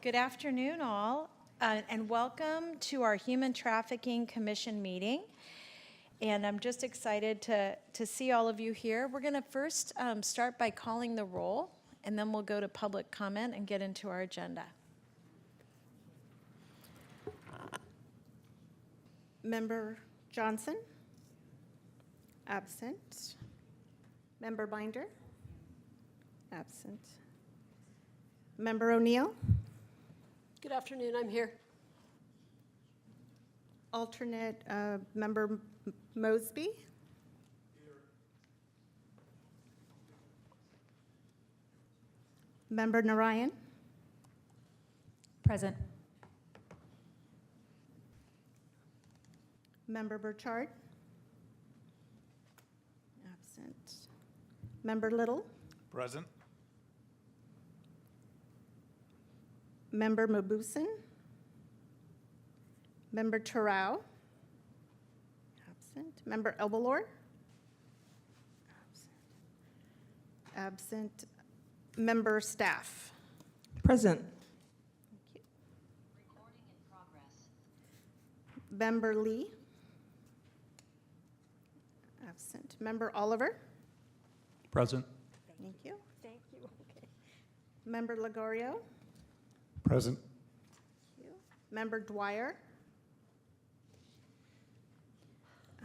Good afternoon, all, and welcome to our Human Trafficking Commission meeting. And I'm just excited to see all of you here. We're going to first start by calling the roll, and then we'll go to public comment and get into our agenda. Member Johnson? Absent. Member Binder? Absent. Member O'Neill? Good afternoon, I'm here. Alternate Member Mosby? Here. Member Narayan? Present. Member Burchard? Absent. Member Little? Present. Member Mabusin? Member Terrell? Absent. Member Elbalor? Absent. Absent. Member Staff? Present. Thank you. Recording in progress. Member Lee? Absent. Member Oliver? Present. Thank you. Thank you. Okay. Member Lagorio? Present. Thank you. Member Dwyer?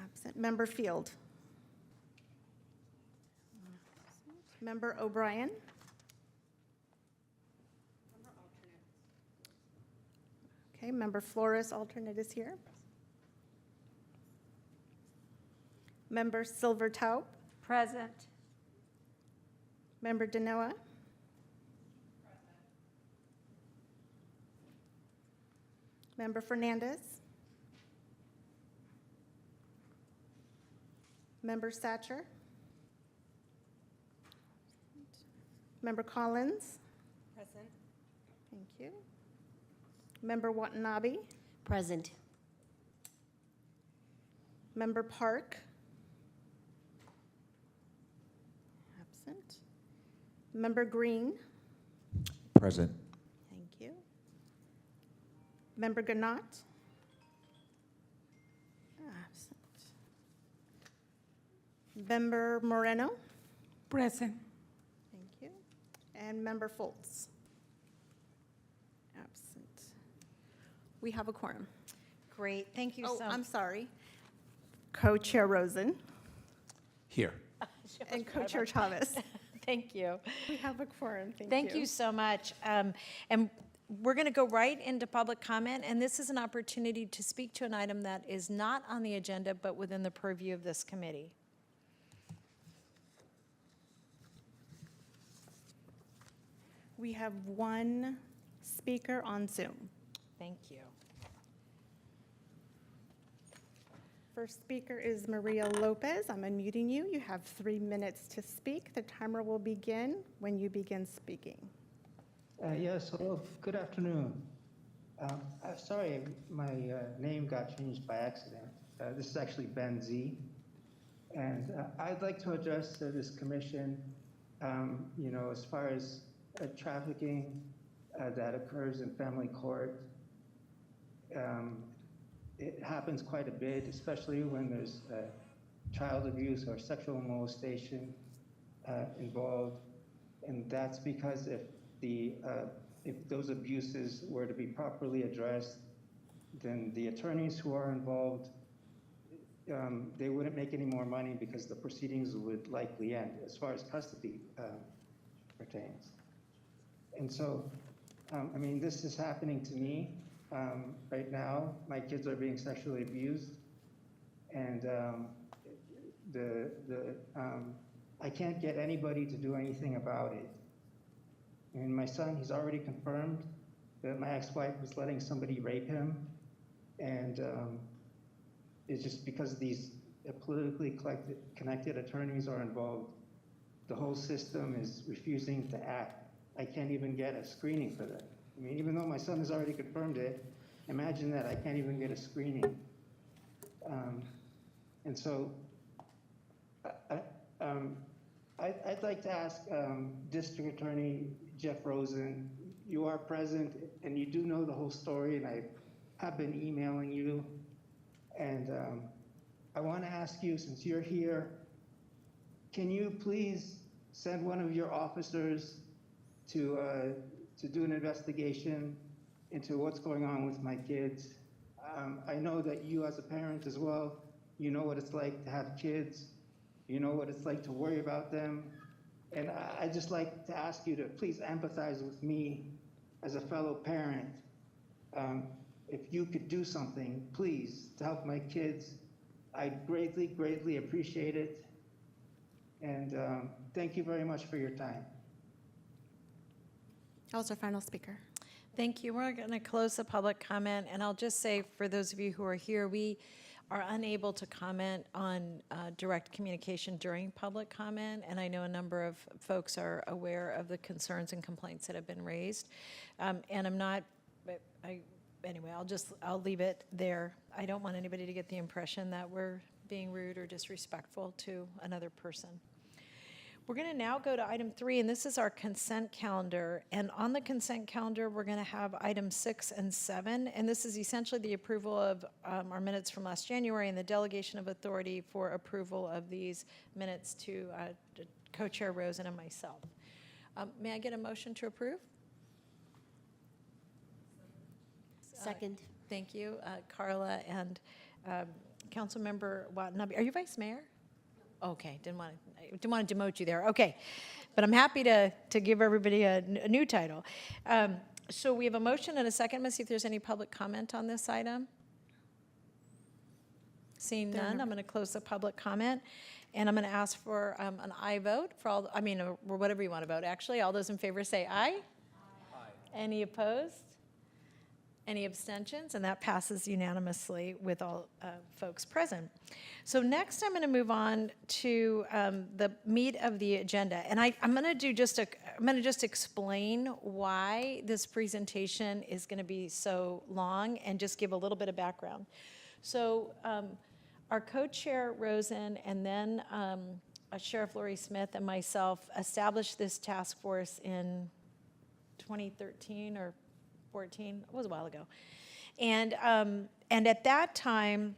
Absent. Member Field? Absent. Member O'Brien? Okay, Member Flores, alternate, is here. Member Silvertaup? Present. Member Denoa? Member Fernandez? Member Satcher? Member Collins? Present. Thank you. Member Watanabe? Present. Member Park? Absent. Member Green? Present. Thank you. Member Gannat? Absent. Member Moreno? Present. Thank you. And Member Foltz? Absent. We have a quorum. Great, thank you Oh, so I'm sorry. Co-Chair Rosen Here. and Co-Chair Chavez. Thank you. We have a quorum. Thank you. Thank you so much. And we're going to go right into public comment, and this is an opportunity to speak to an item that is not on the agenda, but within the purview of this committee. We have one speaker on Zoom. Thank you. First speaker is Maria Lopez. I'm unmuting you. You have 3 minutes to speak. The timer will begin when you begin speaking. Yes, hello, good afternoon. I'm sorry, my name got changed by accident. This is actually Ben Z. And I'd like to address this commission, as far as trafficking that occurs in family court. It happens quite a bit, especially when there's child abuse or sexual molestation involved. And that's because if those abuses were to be properly addressed, then the attorneys who are involved, they wouldn't make any more money because the proceedings would likely end as far as custody pertains. And so, this is happening to me. Right now, my kids are being sexually abused, and I can't get anybody to do anything about it. And my son, he's already confirmed that my ex-wife was letting somebody rape him, and it's just because these politically connected attorneys are involved, the whole system is refusing to act. I can't even get a screening for that. Even though my son has already confirmed it, imagine that I can't even get a screening. And so I'd like to ask District Attorney Jeff Rosen, you are present and you do know the whole story, and I have been emailing you. And I want to ask you, since you're here, can you please send one of your officers to do an investigation into what's going on with my kids? I know that you as a parent as well, you know what it's like to have kids. You know what it's like to worry about them. And I'd just like to ask you to please empathize with me as a fellow parent. If you could do something, please, to help my kids, I'd greatly, greatly appreciate it. And thank you very much for your time. That was our final speaker. Thank you. We're going to close the public comment, and I'll just say for those of you who are here, we are unable to comment on direct communication during public comment, and I know a number of folks are aware of the concerns and complaints that have been raised. And I'm not, anyway, I'll leave it there. I don't want anybody to get the impression that we're being rude or disrespectful to another person. We're going to now go to item 3, and this is our consent calendar. And on the consent calendar, we're going to have items 6 and 7, and this is essentially the approval of our minutes from last January and the delegation of authority for approval of these minutes to Co-Chair Rosen and myself. May I get a motion to approve? Second. Thank you, Carla and Councilmember Watanabe. Are you Vice Mayor? Okay, didn't want to demote you there. Okay, but I'm happy to give everybody a new title. So we have a motion and a second. Let's see if there's any public comment on this item. Seeing none, I'm going to close the public comment, and I'm going to ask for an aye vote for all. I mean, or whatever you want to vote. Actually, all those in favor say aye. Aye. Any opposed? Any abstentions? And that passes unanimously with all folks present. So next I'm going to move on to the meat of the agenda. And I'm going to just explain why this presentation is going to be so long and just give a little bit of background. So our co-chair Rosen and then Sheriff Lori Smith and myself established this task force in 2013 or 14, it was a while ago. And at that time,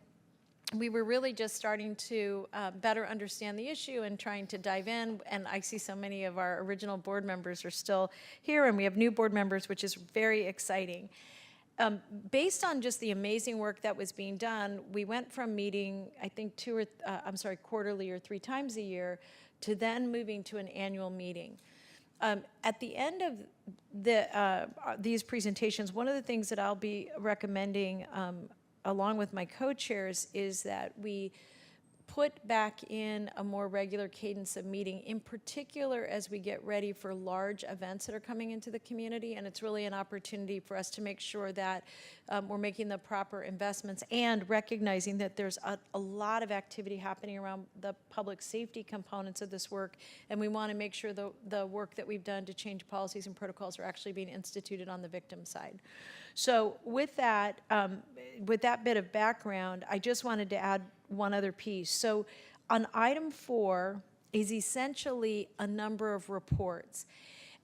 we were really just starting to better understand the issue and trying to dive in. And I see so many of our original board members are still here, and we have new board members, which is very exciting. Based on just the amazing work that was being done, we went from meeting, I think, quarterly or 3 times a year, to then moving to an annual meeting. At the end of these presentations, one of the things that I'll be recommending along with my co-chairs is that we put back in a more regular cadence of meeting, in particular as we get ready for large events that are coming into the community. And it's really an opportunity for us to make sure that we're making the proper investments and recognizing that there's a lot of activity happening around the public safety components of this work. And we want to make sure the work that we've done to change policies and protocols are actually being instituted on the victim side. So with that bit of background, I just wanted to add one other piece. So on item 4 is essentially a number of reports.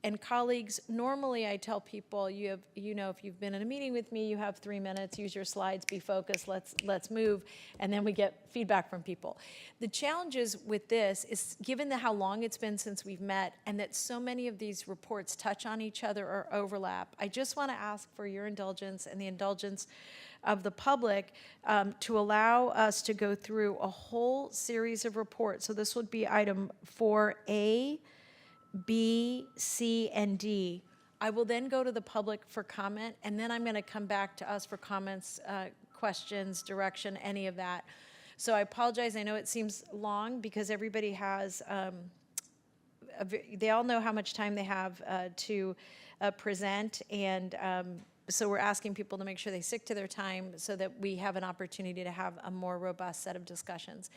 And colleagues, normally I tell people, if you've been in a meeting with me, you have 3 minutes, use your slides, be focused, let's move, and then we get feedback from people. The challenges with this is, given how long it's been since we've met and that so many of these reports touch on each other or overlap, I just want to ask for your indulgence and the indulgence of the public to allow us to go through a whole series of reports. So this would be item 4A, B, C, and D. I will then go to the public for comment, and then I'm going to come back to us for comments, questions, direction, any of that. So I apologize. I know it seems long because everybody has, they all know how much time they have to present, and so we're asking people to make sure they stick to their time so that we have an opportunity to have a more robust set of discussions.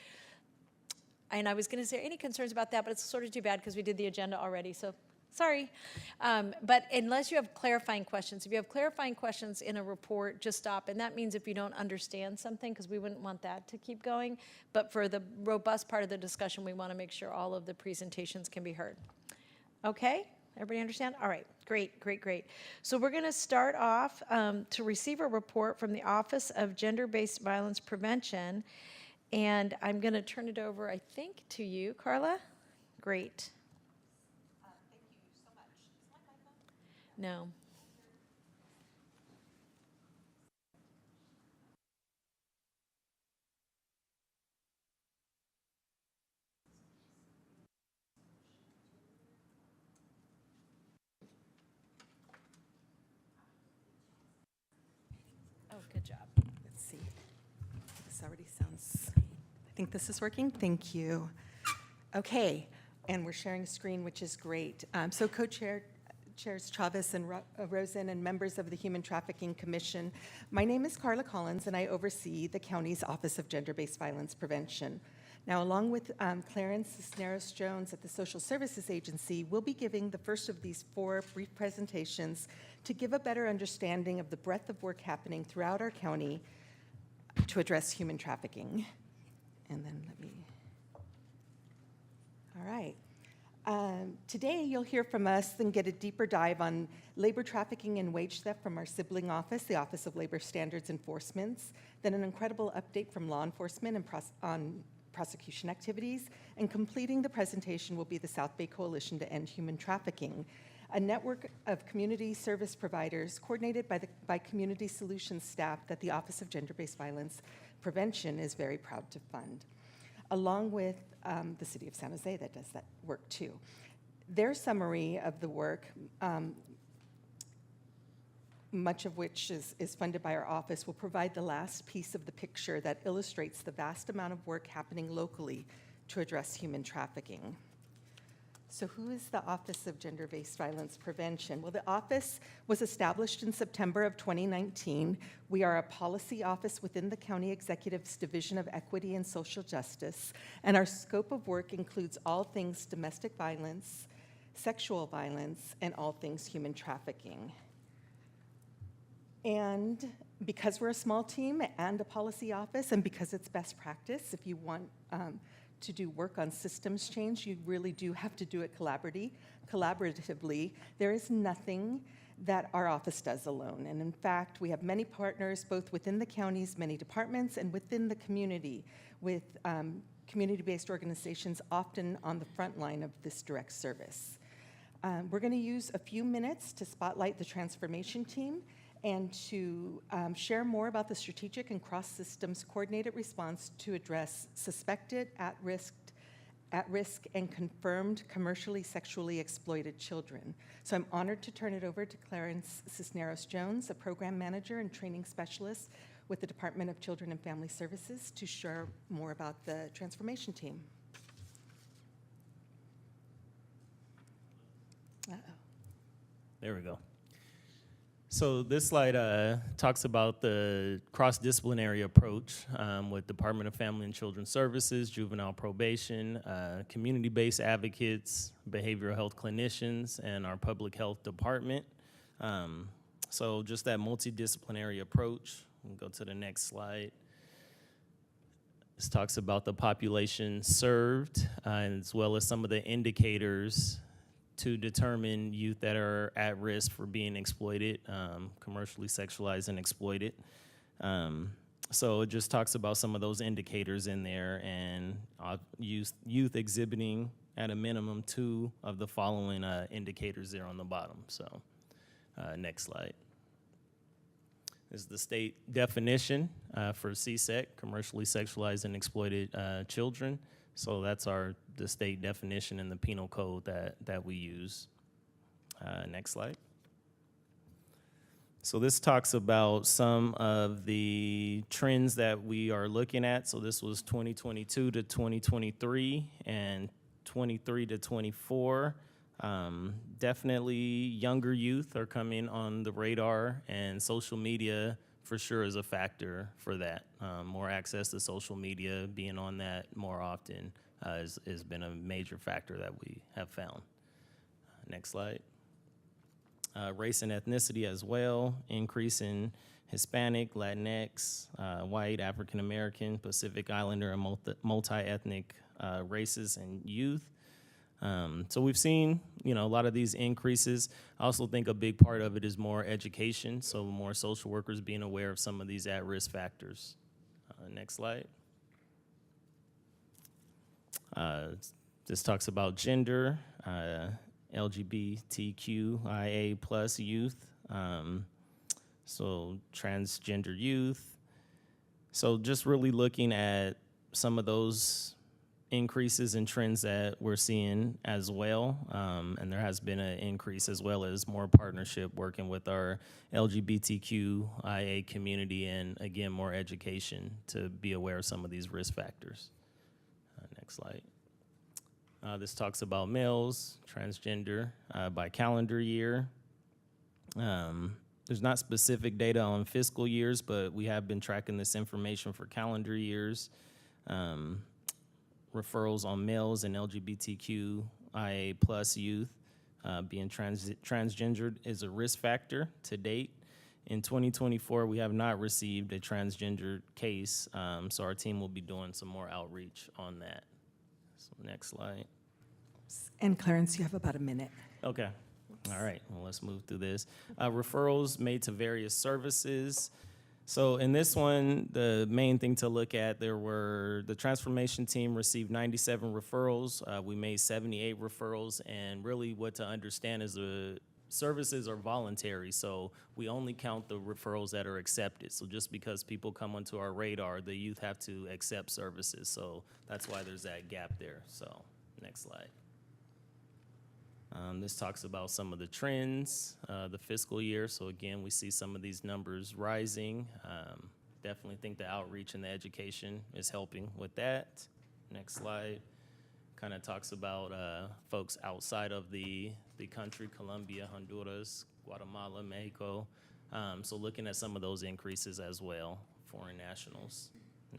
And I was going to say any concerns about that, but it's sort of too bad because we did the agenda already, so sorry. But unless you have clarifying questions, if you have clarifying questions in a report, just stop. And that means if you don't understand something, because we wouldn't want that to keep going. But for the robust part of the discussion, we want to make sure all of the presentations can be heard. Okay? Everybody understand? All right, great, great, great. So we're going to start off to receive a report from the Office of Gender-Based Violence Prevention, and I'm going to turn it over, I think, to you, Carla. Great. Thank you so much. Is my mic on? No. Oh, good job. Let's see. This already sounds, I think this is working. Thank you. Okay, and we're sharing a screen, which is great. So co-chairs Chavez and Rosen and members of the Human Trafficking Commission. My name is Carla Collins, and I oversee the county's Office of Gender-Based Violence Prevention. Now, along with Clarence Cisneros-Jones at the Social Services Agency, we'll be giving the first of these 4 brief presentations to give a better understanding of the breadth of work happening throughout our county to address human trafficking. And then let me, all right. Today, you'll hear from us and get a deeper dive on labor trafficking and wage theft from our sibling office, the Office of Labor Standards Enforcement, then an incredible update from law enforcement and on prosecution activities, and completing the presentation will be the South Bay Coalition to End Human Trafficking, a network of community service providers coordinated by community solutions staff that the Office of Gender-Based Violence Prevention is very proud to fund, along with the City of San Jose that does that work too. Their summary of the work, much of which is funded by our office, will provide the last piece of the picture that illustrates the vast amount of work happening locally to address human trafficking. So who is the Office of Gender-Based Violence Prevention? Well, the office was established in September of 2019. We are a policy office within the County Executive's Division of Equity and Social Justice, and our scope of work includes all things domestic violence, sexual violence, and all things human trafficking. And because we're a small team and a policy office, and because it's best practice, if you want to do work on systems change, you really do have to do it collaboratively. There is nothing that our office does alone. And in fact, we have many partners, both within the county's many departments and within the community, with community-based organizations often on the front line of this direct service. We're going to use a few minutes to spotlight the transformation team and to share more about the strategic and cross-systems coordinated response to address suspected, at-risk, and confirmed commercially sexually exploited children. So I'm honored to turn it over to Clarence Cisneros-Jones, a program manager and training specialist with the Department of Children and Family Services, to share more about the transformation team. Uh-oh. There we go. So this slide talks about the cross-disciplinary approach with Department of Family and Children Services, juvenile probation, community-based advocates, behavioral health clinicians, and our public health department. So just that multidisciplinary approach. We'll go to the next slide. This talks about the population served, as well as some of the indicators to determine youth that are at risk for being exploited, commercially sexualized and exploited. So it just talks about some of those indicators in there, and youth exhibiting at a minimum 2 of the following indicators there on the bottom. So next slide. This is the state definition for CSEC, commercially sexualized and exploited children. So that's the state definition in the penal code that we use. Next slide. So this talks about some of the trends that we are looking at. So this was 2022 to 2023 and 23 to 24. Definitely younger youth are coming on the radar, and social media for sure is a factor for that. More access to social media, being on that more often has been a major factor that we have found. Next slide. Race and ethnicity as well, increase in Hispanic, Latinx, white, African American, Pacific Islander, and multi-ethnic races and youth. So we've seen, a lot of these increases. I also think a big part of it is more education, so more social workers being aware of some of these at-risk factors. Next slide. This talks about gender, LGBTQIA plus youth, so transgender youth. So just really looking at some of those increases and trends that we're seeing as well. And there has been an increase as well as more partnership working with our LGBTQIA community and, again, more education to be aware of some of these risk factors. Next slide. This talks about males, transgender by calendar year. There's not specific data on fiscal years, but we have been tracking this information for calendar years. Referrals on males and LGBTQIA plus youth being transgendered is a risk factor to date. In 2024, we have not received a transgender case, so our team will be doing some more outreach on that. So next slide. And Clarence, you have about a minute. Okay. All right. Well, let's move through this. Referrals made to various services. So in this one, the main thing to look at, the transformation team received 97 referrals. We made 78 referrals, and really what to understand is the services are voluntary, so we only count the referrals that are accepted. So just because people come onto our radar, the youth have to accept services. So that's why there's that gap there. So next slide. This talks about some of the trends, the fiscal year. So again, we see some of these numbers rising. Definitely think the outreach and the education is helping with that. Next slide. Kind of talks about folks outside of the country, Colombia, Honduras, Guatemala, Mexico. So looking at some of those increases as well, foreign nationals.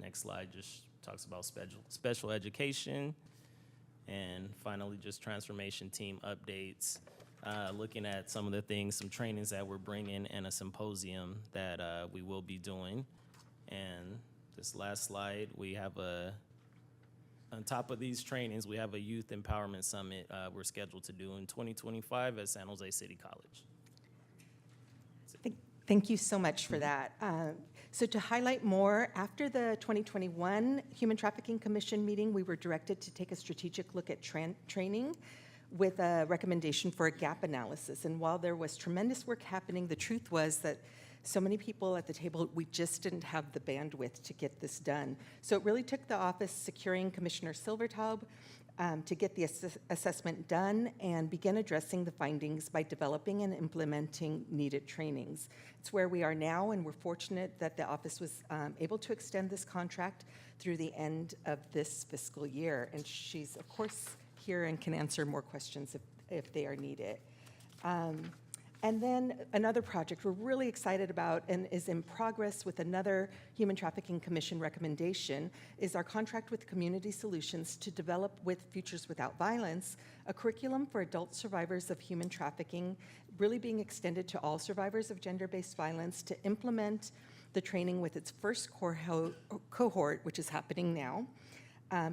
Next slide just talks about special education. And finally, just transformation team updates, looking at some of the things, some trainings that we're bringing and a symposium that we will be doing. And this last slide, we have on top of these trainings, we have a Youth Empowerment Summit we're scheduled to do in 2025 at San Jose City College. Thank you so much for that. So to highlight more, after the 2021 Human Trafficking Commission meeting, we were directed to take a strategic look at training with a recommendation for a gap analysis. And while there was tremendous work happening, the truth was that so many people at the table, we just didn't have the bandwidth to get this done. So it really took the office securing Commissioner Silvertaub to get the assessment done and begin addressing the findings by developing and implementing needed trainings. It's where we are now, and we're fortunate that the office was able to extend this contract through the end of this fiscal year. And she's, of course, here and can answer more questions if they are needed. And then another project we're really excited about and is in progress with another Human Trafficking Commission recommendation is our contract with Community Solutions to develop with Futures Without Violence a curriculum for adult survivors of human trafficking, really being extended to all survivors of gender-based violence to implement the training with its first cohort, which is happening now,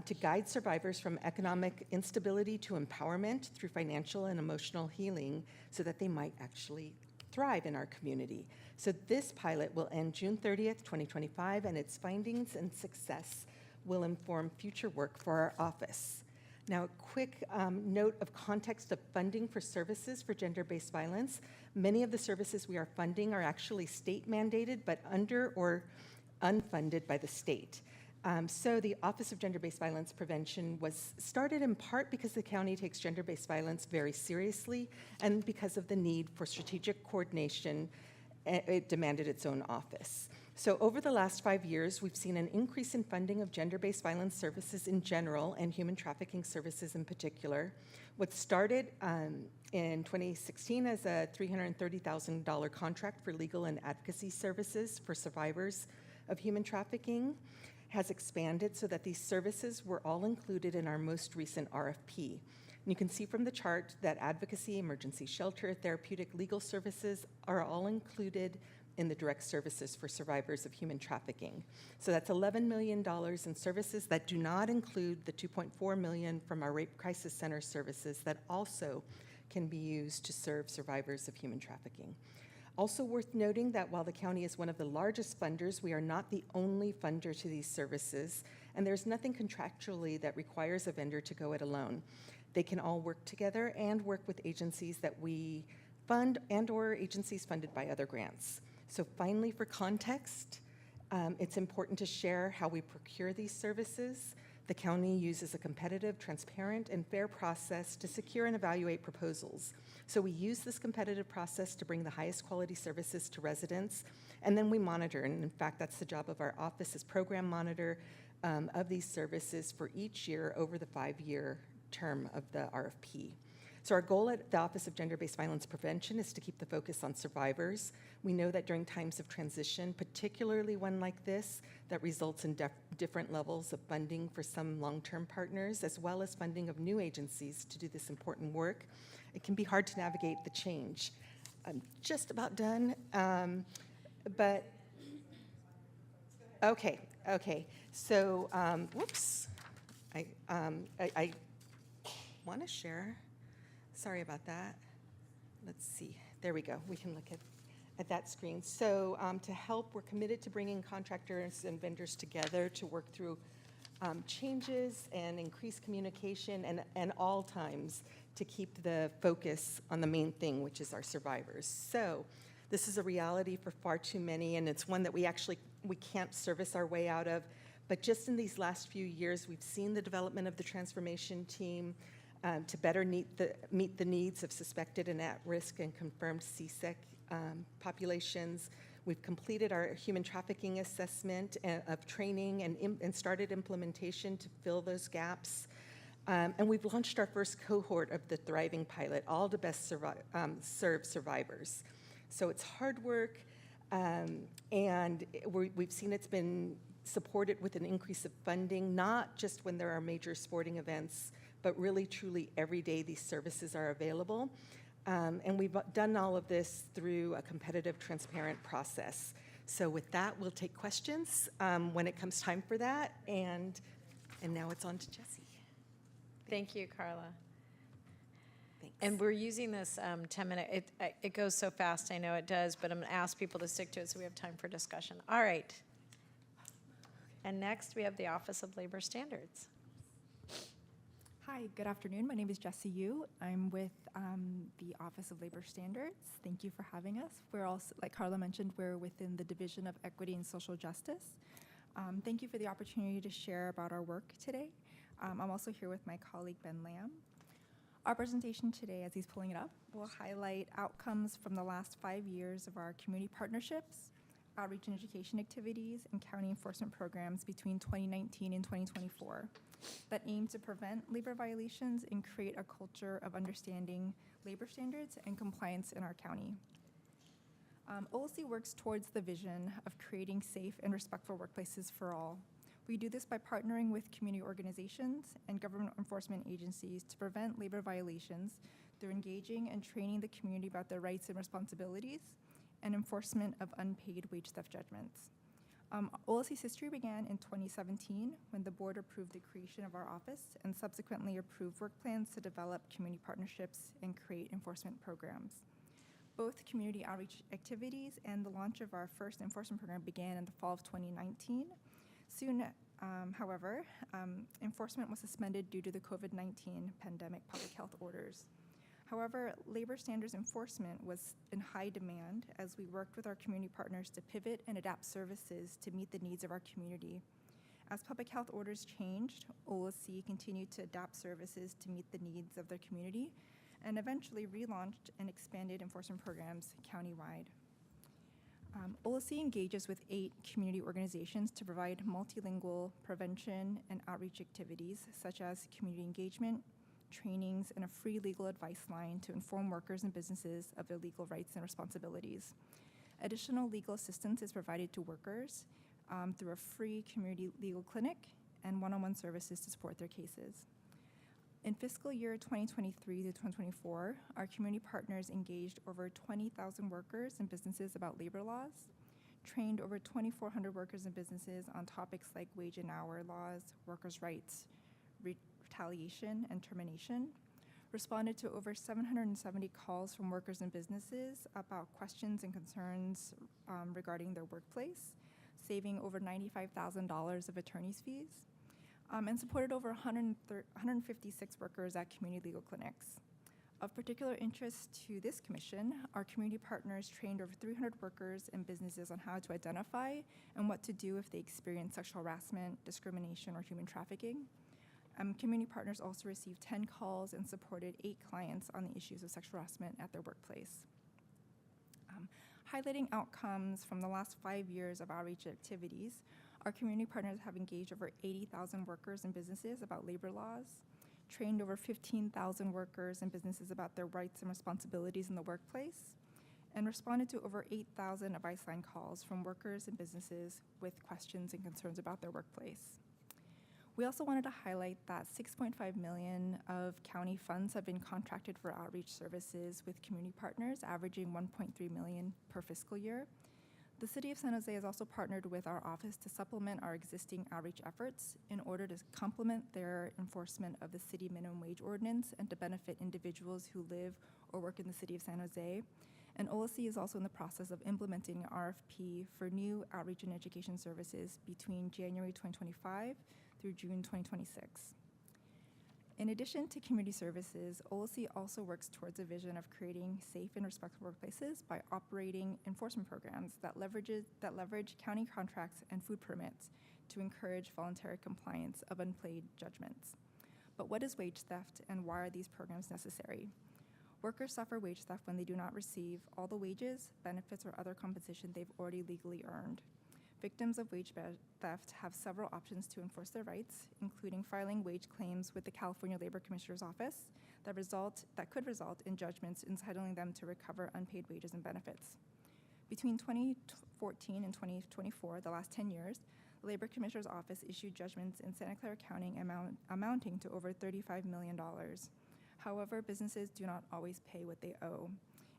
to guide survivors from economic instability to empowerment through financial and emotional healing so that they might actually thrive in our community. So this pilot will end June 30th, 2025, and its findings and success will inform future work for our office. Now, a quick note of context of funding for services for gender-based violence. Many of the services we are funding are actually state mandated, but under or unfunded by the state. So the Office of Gender-Based Violence Prevention was started in part because the county takes gender-based violence very seriously and because of the need for strategic coordination, it demanded its own office. So over the last 5 years, we've seen an increase in funding of gender-based violence services in general and human trafficking services in particular. What started in 2016 as a $330,000 contract for legal and advocacy services for survivors of human trafficking has expanded so that these services were all included in our most recent RFP. And you can see from the chart that advocacy, emergency shelter, therapeutic legal services are all included in the direct services for survivors of human trafficking. So that's $11 million in services that do not include the $2.4 million from our Rape Crisis Center services that also can be used to serve survivors of human trafficking. Also worth noting that while the county is one of the largest funders, we are not the only funder to these services, and there's nothing contractually that requires a vendor to go it alone. They can all work together and work with agencies that we fund and/or agencies funded by other grants. So finally, for context, it's important to share how we procure these services. The county uses a competitive, transparent, and fair process to secure and evaluate proposals. So we use this competitive process to bring the highest quality services to residents, and then we monitor. And in fact, that's the job of our office as program monitor of these services for each year over the 5-year term of the RFP. So our goal at the Office of Gender-Based Violence Prevention is to keep the focus on survivors. We know that during times of transition, particularly one like this, that results in different levels of funding for some long-term partners, as well as funding of new agencies to do this important work, it can be hard to navigate the change. I'm just about done, but okay. So, whoops, I want to share. Sorry about that. Let's see. There we go. We can look at that screen. So to help, we're committed to bringing contractors and vendors together to work through changes and increase communication and all times to keep the focus on the main thing, which is our survivors. So this is a reality for far too many, and it's one that we can't service our way out of. But just in these last few years, we've seen the development of the transformation team to better meet the needs of suspected and at-risk and confirmed CSEC populations. We've completed our human trafficking assessment of training and started implementation to fill those gaps. And we've launched our first cohort of the Thriving Pilot, all to best serve survivors. So it's hard work, and we've seen it's been supported with an increase of funding, not just when there are major sporting events, but really, truly, every day these services are available. And we've done all of this through a competitive, transparent process. So with that, we'll take questions when it comes time for that. And now it's on to Jessie. Thank you, Carla. Thanks. And we're using this 10-minute, it goes so fast, I know it does, but I'm going to ask people to stick to it so we have time for discussion. All right. And next, we have the Office of Labor Standards. Hi, good afternoon. My name is Jessie Yu. I'm with the Office of Labor Standards. Thank you for having us. We're also, like Carla mentioned, we're within the Division of Equity and Social Justice. Thank you for the opportunity to share about our work today. I'm also here with my colleague, Ben Lamb. Our presentation today, as he's pulling it up, will highlight outcomes from the last 5 years of our community partnerships, outreach and education activities, and county enforcement programs between 2019 and 2024 that aim to prevent labor violations and create a culture of understanding labor standards and compliance in our county. OLC works towards the vision of creating safe and respectful workplaces for all. We do this by partnering with community organizations and government enforcement agencies to prevent labor violations through engaging and training the community about their rights and responsibilities and enforcement of unpaid wage theft judgments. OLC's history began in 2017 when the board approved the creation of our office and subsequently approved work plans to develop community partnerships and create enforcement programs. Both community outreach activities and the launch of our first enforcement program began in the fall of 2019. Soon, however, enforcement was suspended due to the COVID-19 pandemic public health orders. However, labor standards enforcement was in high demand as we worked with our community partners to pivot and adapt services to meet the needs of our community. As public health orders changed, OLC continued to adapt services to meet the needs of their community and eventually relaunched and expanded enforcement programs countywide. OLC engages with 8 community organizations to provide multilingual prevention and outreach activities such as community engagement, trainings, and a free legal advice line to inform workers and businesses of their legal rights and responsibilities. Additional legal assistance is provided to workers through a free community legal clinic and one-on-one services to support their cases. In fiscal year 2023 to 2024, our community partners engaged over 20,000 workers and businesses about labor laws, trained over 2,400 workers and businesses on topics like wage and hour laws, workers' rights, retaliation, and termination, responded to over 770 calls from workers and businesses about questions and concerns regarding their workplace, saving over $95,000 of attorney's fees, and supported over 156 workers at community legal clinics. Of particular interest to this commission, our community partners trained over 300 workers and businesses on how to identify and what to do if they experience sexual harassment, discrimination, or human trafficking. Community partners also received 10 calls and supported 8 clients on the issues of sexual harassment at their workplace. Highlighting outcomes from the last 5 years of outreach activities, our community partners have engaged over 80,000 workers and businesses about labor laws, trained over 15,000 workers and businesses about their rights and responsibilities in the workplace, and responded to over 8,000 advice line calls from workers and businesses with questions and concerns about their workplace. We also wanted to highlight that $6.5 million of county funds have been contracted for outreach services with community partners, averaging $1.3 million per fiscal year. The City of San Jose has also partnered with our office to supplement our existing outreach efforts in order to complement their enforcement of the city minimum wage ordinance and to benefit individuals who live or work in the City of San Jose. And OLC is also in the process of implementing an RFP for new outreach and education services between January 2025 through June 2026. In addition to community services, OLC also works towards a vision of creating safe and respectful workplaces by operating enforcement programs that leverage county contracts and food permits to encourage voluntary compliance of unpaid judgments. But what is wage theft, and why are these programs necessary? Workers suffer wage theft when they do not receive all the wages, benefits, or other compensation they've already legally earned. Victims of wage theft have several options to enforce their rights, including filing wage claims with the California Labor Commissioner's Office that could result in judgments entitling them to recover unpaid wages and benefits. Between 2014 and 2024, the last 10 years, the Labor Commissioner's Office issued judgments in Santa Clara County amounting to over $35 million. However, businesses do not always pay what they owe.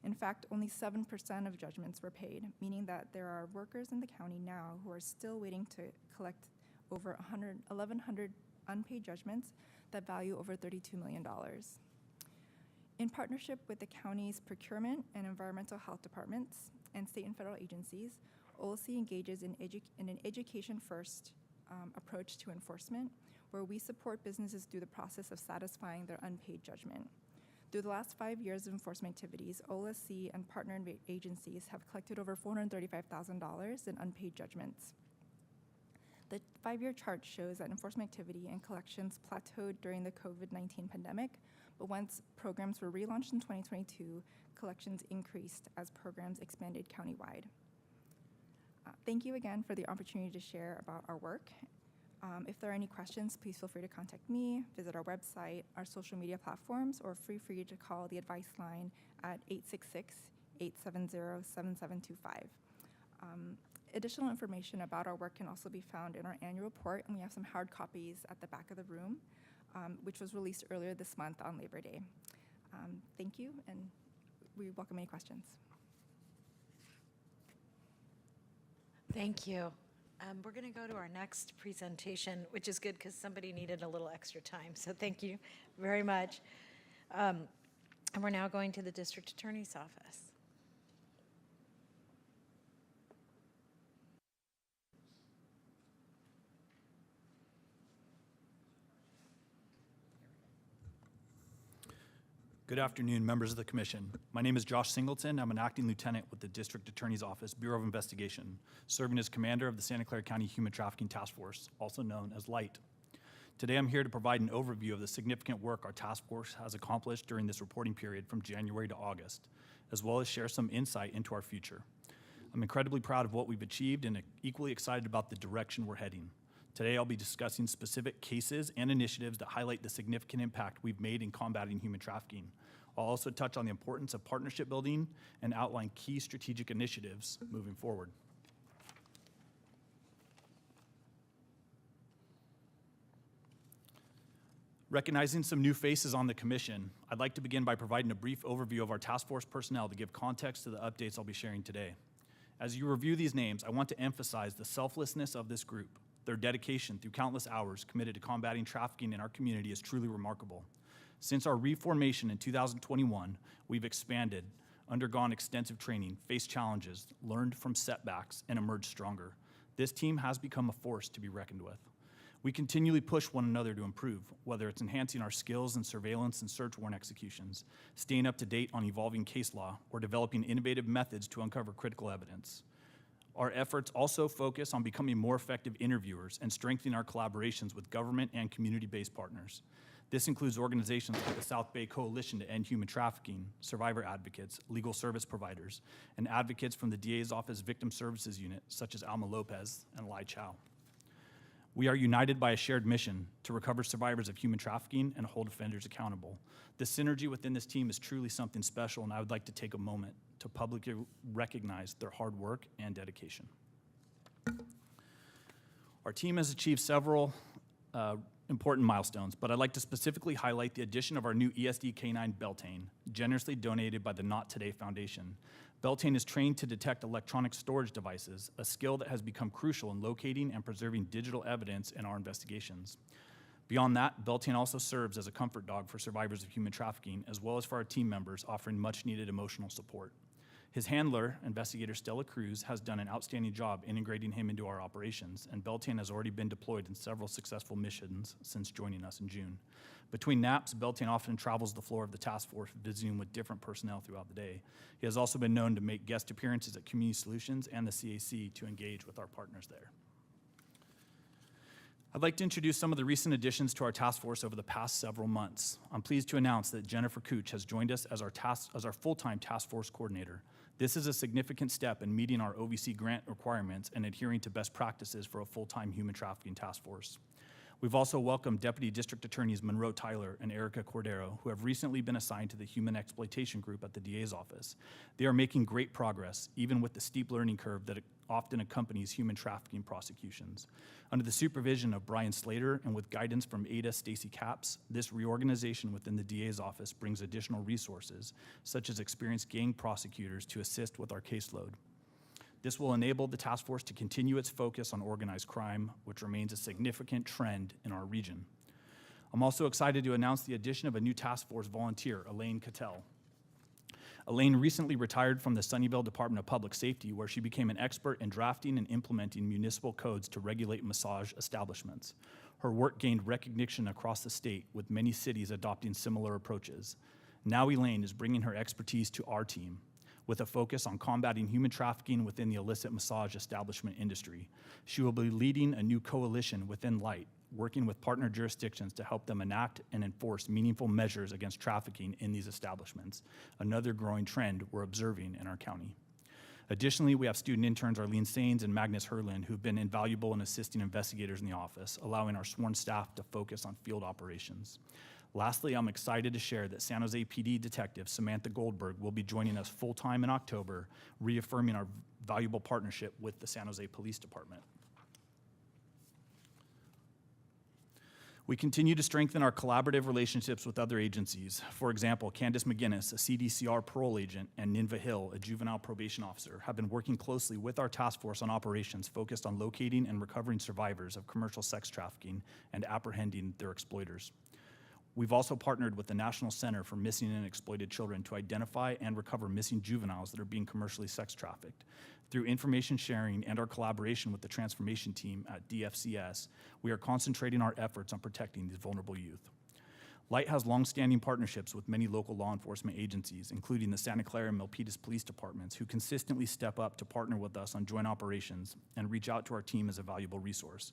In fact, only 7% of judgments were paid, meaning that there are workers in the county now who are still waiting to collect over 1,100 unpaid judgments that value over $32 million. In partnership with the county's procurement and environmental health departments and state and federal agencies, OLC engages in an education-first approach to enforcement, where we support businesses through the process of satisfying their unpaid judgment. Through the last 5 years of enforcement activities, OLC and partner agencies have collected over $435,000 in unpaid judgments. The 5-year chart shows that enforcement activity and collections plateaued during the COVID-19 pandemic, but once programs were relaunched in 2022, collections increased as programs expanded countywide. Thank you again for the opportunity to share about our work. If there are any questions, please feel free to contact me, visit our website, our social media platforms, or feel free to call the advice line at 866-870-7725. Additional information about our work can also be found in our annual report, and we have some hard copies at the back of the room, which was released earlier this month on Labor Day. Thank you, and we welcome any questions. Thank you. We're going to go to our next presentation, which is good because somebody needed a little extra time, so thank you very much. And we're now going to the District Attorney's Office. Good afternoon, members of the Commission. My name is Josh Singleton. I'm an acting lieutenant with the District Attorney's Office, Bureau of Investigation, serving as commander of the Santa Clara County Human Trafficking Task Force, also known as LIGHT. Today, I'm here to provide an overview of the significant work our task force has accomplished during this reporting period from January to August, as well as share some insight into our future. I'm incredibly proud of what we've achieved and equally excited about the direction we're heading. Today, I'll be discussing specific cases and initiatives that highlight the significant impact we've made in combating human trafficking. I'll also touch on the importance of partnership building and outline key strategic initiatives moving forward. Recognizing some new faces on the commission, I'd like to begin by providing a brief overview of our task force personnel to give context to the updates I'll be sharing today. As you review these names, I want to emphasize the selflessness of this group. Their dedication through countless hours committed to combating trafficking in our community is truly remarkable. Since our reformation in 2021, we've expanded, undergone extensive training, faced challenges, learned from setbacks, and emerged stronger. This team has become a force to be reckoned with. We continually push one another to improve, whether it's enhancing our skills in surveillance and search warrant executions, staying up to date on evolving case law, or developing innovative methods to uncover critical evidence. Our efforts also focus on becoming more effective interviewers and strengthening our collaborations with government and community-based partners. This includes organizations like the South Bay Coalition to End Human Trafficking, survivor advocates, legal service providers, and advocates from the DA's Office Victim Services Unit, such as Alma Lopez and Lai Chow. We are united by a shared mission to recover survivors of human trafficking and hold offenders accountable. The synergy within this team is truly something special, and I would like to take a moment to publicly recognize their hard work and dedication. Our team has achieved several important milestones, but I'd like to specifically highlight the addition of our new ESD canine Beltane, generously donated by the Not Today Foundation. Beltane is trained to detect electronic storage devices, a skill that has become crucial in locating and preserving digital evidence in our investigations. Beyond that, Beltane also serves as a comfort dog for survivors of human trafficking, as well as for our team members, offering much-needed emotional support. His handler, investigator Stella Cruz, has done an outstanding job integrating him into our operations, and Beltane has already been deployed in several successful missions since joining us in June. Between naps, Beltane often travels the floor of the task force, visiting with different personnel throughout the day. He has also been known to make guest appearances at Community Solutions and the CAC to engage with our partners there. I'd like to introduce some of the recent additions to our task force over the past several months. I'm pleased to announce that Jennifer Cooch has joined us as our full-time task force coordinator. This is a significant step in meeting our OVC grant requirements and adhering to best practices for a full-time human trafficking task force. We've also welcomed Deputy District Attorneys Monroe Tyler and Erica Cordero, who have recently been assigned to the Human Exploitation Group at the DA's office. They are making great progress, even with the steep learning curve that often accompanies human trafficking prosecutions. Under the supervision of Brian Slater and with guidance from Ada Stacy Capps, this reorganization within the DA's office brings additional resources, such as experienced gang prosecutors to assist with our caseload. This will enable the task force to continue its focus on organized crime, which remains a significant trend in our region. I'm also excited to announce the addition of a new task force volunteer, Elaine Cattell. Elaine recently retired from the Sunnyvale Department of Public Safety, where she became an expert in drafting and implementing municipal codes to regulate massage establishments. Her work gained recognition across the state, with many cities adopting similar approaches. Now Elaine is bringing her expertise to our team, with a focus on combating human trafficking within the illicit massage establishment industry. She will be leading a new coalition within Light, working with partner jurisdictions to help them enact and enforce meaningful measures against trafficking in these establishments, another growing trend we're observing in our county. Additionally, we have student interns Arlene Sains and Magnus Herlin, who've been invaluable in assisting investigators in the office, allowing our sworn staff to focus on field operations. Lastly, I'm excited to share that San Jose PD Detective Samantha Goldberg will be joining us full-time in October, reaffirming our valuable partnership with the San Jose Police Department. We continue to strengthen our collaborative relationships with other agencies. For example, Candace McGinnis, a CDCR parole agent, and Ninva Hill, a juvenile probation officer, have been working closely with our task force on operations focused on locating and recovering survivors of commercial sex trafficking and apprehending their exploiters. We've also partnered with the National Center for Missing and Exploited Children to identify and recover missing juveniles that are being commercially sex trafficked. Through information sharing and our collaboration with the transformation team at DFCS, we are concentrating our efforts on protecting these vulnerable youth. Light has longstanding partnerships with many local law enforcement agencies, including the Santa Clara and Milpitas Police Departments, who consistently step up to partner with us on joint operations and reach out to our team as a valuable resource.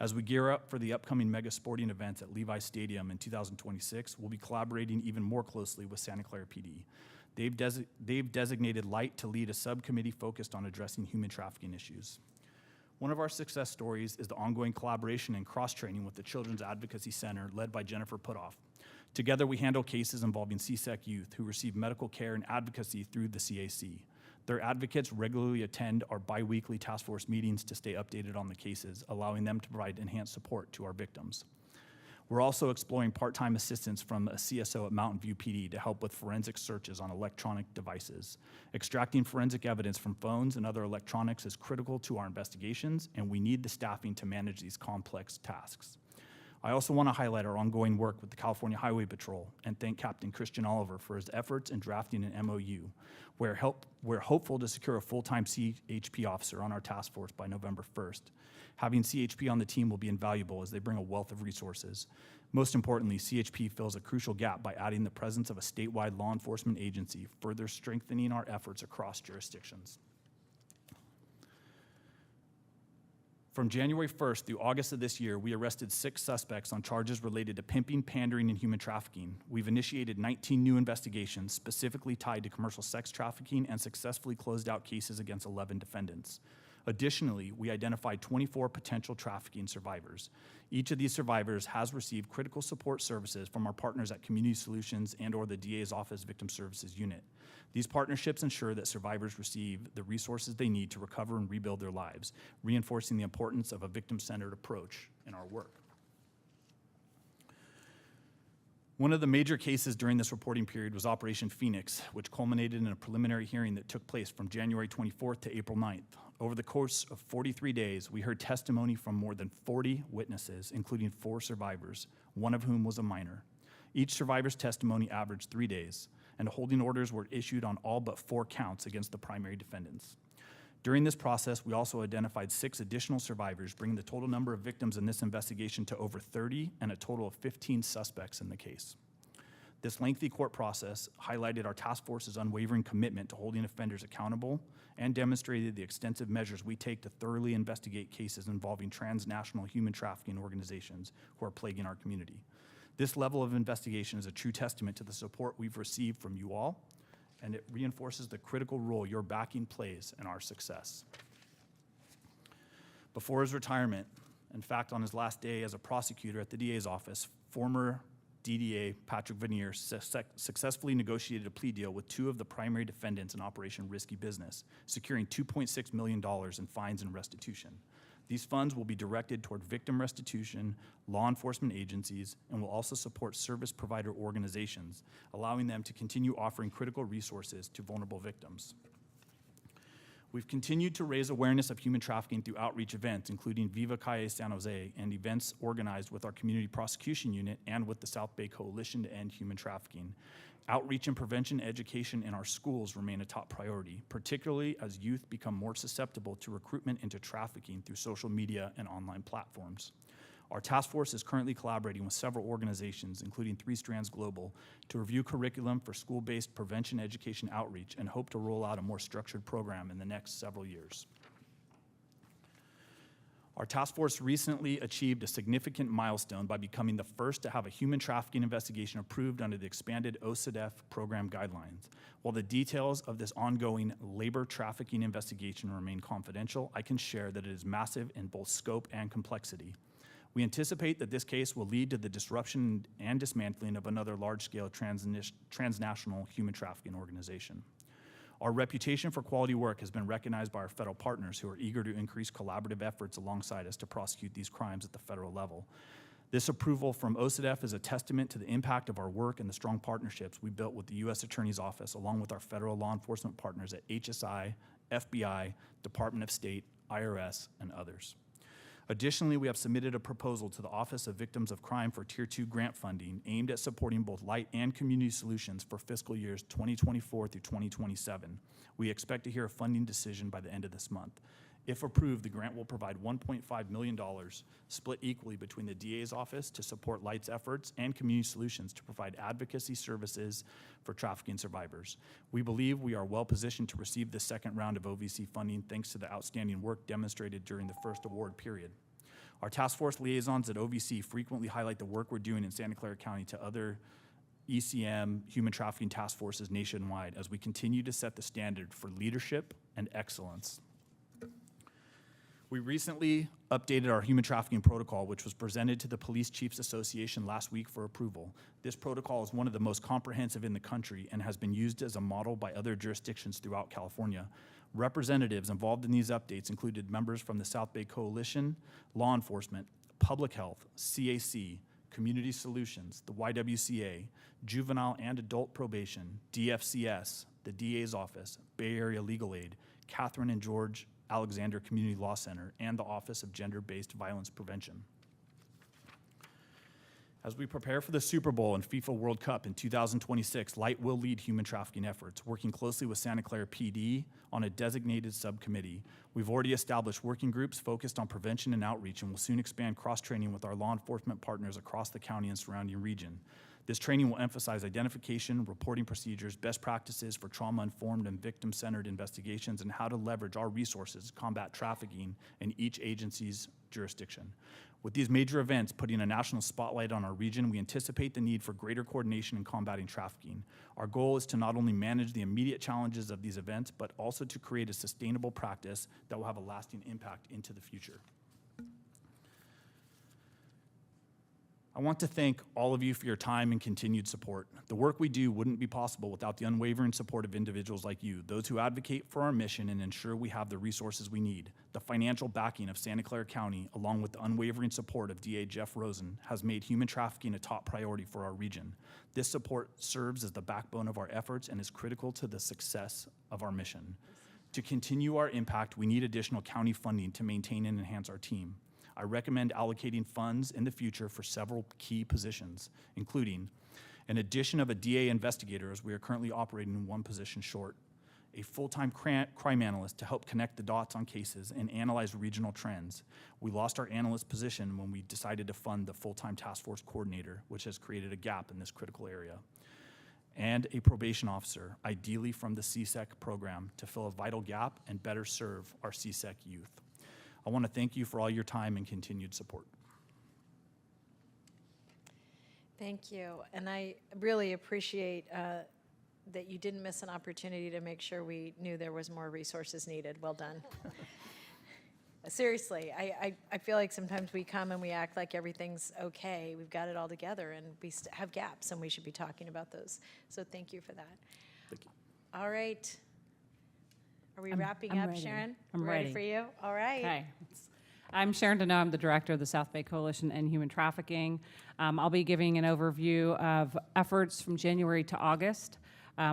As we gear up for the upcoming mega sporting events at Levi Stadium in 2026, we'll be collaborating even more closely with Santa Clara PD. They've designated Light to lead a subcommittee focused on addressing human trafficking issues. One of our success stories is the ongoing collaboration and cross-training with the Children's Advocacy Center led by Jennifer Putoff. Together, we handle cases involving CSEC youth who receive medical care and advocacy through the CAC. Their advocates regularly attend our bi-weekly task force meetings to stay updated on the cases, allowing them to provide enhanced support to our victims. We're also exploring part-time assistance from a CSO at Mountain View PD to help with forensic searches on electronic devices. Extracting forensic evidence from phones and other electronics is critical to our investigations, and we need the staffing to manage these complex tasks. I also want to highlight our ongoing work with the California Highway Patrol and thank Captain Christian Oliver for his efforts in drafting an MOU. We're hopeful to secure a full-time CHP officer on our task force by November 1st. Having CHP on the team will be invaluable as they bring a wealth of resources. Most importantly, CHP fills a crucial gap by adding the presence of a statewide law enforcement agency, further strengthening our efforts across jurisdictions. From January 1st through August of this year, we arrested 6 suspects on charges related to pimping, pandering, and human trafficking. We've initiated 19 new investigations specifically tied to commercial sex trafficking and successfully closed out cases against 11 defendants. Additionally, we identified 24 potential trafficking survivors. Each of these survivors has received critical support services from our partners at Community Solutions and/or the DA's Office Victim Services Unit. These partnerships ensure that survivors receive the resources they need to recover and rebuild their lives, reinforcing the importance of a victim-centered approach in our work. One of the major cases during this reporting period was Operation Phoenix, which culminated in a preliminary hearing that took place from January 24th to April 9th. Over the course of 43 days, we heard testimony from more than 40 witnesses, including 4 survivors, one of whom was a minor. Each survivor's testimony averaged 3 days, and holding orders were issued on all but 4 counts against the primary defendants. During this process, we also identified 6 additional survivors, bringing the total number of victims in this investigation to over 30 and a total of 15 suspects in the case. This lengthy court process highlighted our task force's unwavering commitment to holding offenders accountable and demonstrated the extensive measures we take to thoroughly investigate cases involving transnational human trafficking organizations who are plaguing our community. This level of investigation is a true testament to the support we've received from you all, and it reinforces the critical role your backing plays in our success. Before his retirement, in fact, on his last day as a prosecutor at the DA's office, former DDA Patrick Vanier successfully negotiated a plea deal with 2 of the primary defendants in Operation Risky Business, securing $2.6 million in fines and restitution. These funds will be directed toward victim restitution, law enforcement agencies, and will also support service provider organizations, allowing them to continue offering critical resources to vulnerable victims. We've continued to raise awareness of human trafficking through outreach events, including Viva Calle San Jose, and events organized with our Community Prosecution Unit and with the South Bay Coalition to End Human Trafficking. Outreach and prevention education in our schools remain a top priority, particularly as youth become more susceptible to recruitment into trafficking through social media and online platforms. Our task force is currently collaborating with several organizations, including 3 Strands Global, to review curriculum for school-based prevention education outreach and hope to roll out a more structured program in the next several years. Our task force recently achieved a significant milestone by becoming the first to have a human trafficking investigation approved under the expanded OCDF program guidelines. While the details of this ongoing labor trafficking investigation remain confidential, I can share that it is massive in both scope and complexity. We anticipate that this case will lead to the disruption and dismantling of another large-scale transnational human trafficking organization. Our reputation for quality work has been recognized by our federal partners who are eager to increase collaborative efforts alongside us to prosecute these crimes at the federal level. This approval from OCDF is a testament to the impact of our work and the strong partnerships we built with the U.S. Attorney's Office, along with our federal law enforcement partners at HSI, FBI, Department of State, IRS, and others. Additionally, we have submitted a proposal to the Office of Victims of Crime for Tier 2 grant funding aimed at supporting both light and community solutions for fiscal years 2024 through 2027. We expect to hear a funding decision by the end of this month. If approved, the grant will provide $1.5 million, split equally between the DA's office to support LIGHT's efforts and Community Solutions to provide advocacy services for trafficking survivors. We believe we are well positioned to receive the second round of OVC funding thanks to the outstanding work demonstrated during the first award period. Our task force liaisons at OVC frequently highlight the work we're doing in Santa Clara County to other ECM human trafficking task forces nationwide as we continue to set the standard for leadership and excellence. We recently updated our human trafficking protocol, which was presented to the Police Chiefs Association last week for approval. This protocol is one of the most comprehensive in the country and has been used as a model by other jurisdictions throughout California. Representatives involved in these updates included members from the South Bay Coalition, law enforcement, public health, CAC, Community Solutions, the YWCA, Juvenile and Adult Probation, DFCS, the DA's Office, Bay Area Legal Aid, Catherine and George Alexander Community Law Center, and the Office of Gender-Based Violence Prevention. As we prepare for the Super Bowl and FIFA World Cup in 2026, Light will lead human trafficking efforts, working closely with Santa Clara PD on a designated subcommittee. We've already established working groups focused on prevention and outreach, and will soon expand cross-training with our law enforcement partners across the county and surrounding region. This training will emphasize identification, reporting procedures, best practices for trauma-informed and victim-centered investigations, and how to leverage our resources to combat trafficking in each agency's jurisdiction. With these major events putting a national spotlight on our region, we anticipate the need for greater coordination in combating trafficking. Our goal is to not only manage the immediate challenges of these events, but also to create a sustainable practice that will have a lasting impact into the future. I want to thank all of you for your time and continued support. The work we do wouldn't be possible without the unwavering support of individuals like you, those who advocate for our mission and ensure we have the resources we need. The financial backing of Santa Clara County, along with the unwavering support of DA Jeff Rosen, has made human trafficking a top priority for our region. This support serves as the backbone of our efforts and is critical to the success of our mission. To continue our impact, we need additional county funding to maintain and enhance our team. I recommend allocating funds in the future for several key positions, including an addition of a DA investigator, as we are currently operating in one position short, a full-time crime analyst to help connect the dots on cases and analyze regional trends. We lost our analyst position when we decided to fund the full-time task force coordinator, which has created a gap in this critical area. And a probation officer, ideally from the CSEC program, to fill a vital gap and better serve our CSEC youth. I want to thank you for all your time and continued support. Thank you. And I really appreciate that you didn't miss an opportunity to make sure we knew there was more resources needed. Well done. Seriously, I feel like sometimes we come and we act like everything's okay. We've got it all together, and we have gaps, and we should be talking about those. So thank you for that. Thank you. All right. Are we wrapping I'm up, ready. Sharon? I'm Ready ready. for you? All right. Okay. I'm Sharon Deneau. I'm the director of the South Bay Coalition and Human Trafficking. I'll be giving an overview of efforts from January to August,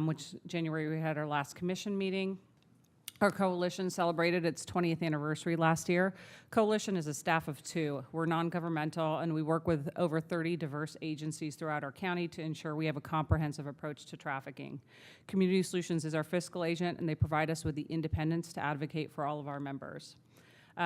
which January we had our last commission meeting. Our coalition celebrated its 20th anniversary last year. Coalition is a staff of 2. We're non-governmental, and we work with over 30 diverse agencies throughout our county to ensure we have a comprehensive approach to trafficking. Community Solutions is our fiscal agent, and they provide us with the independence to advocate for all of our members.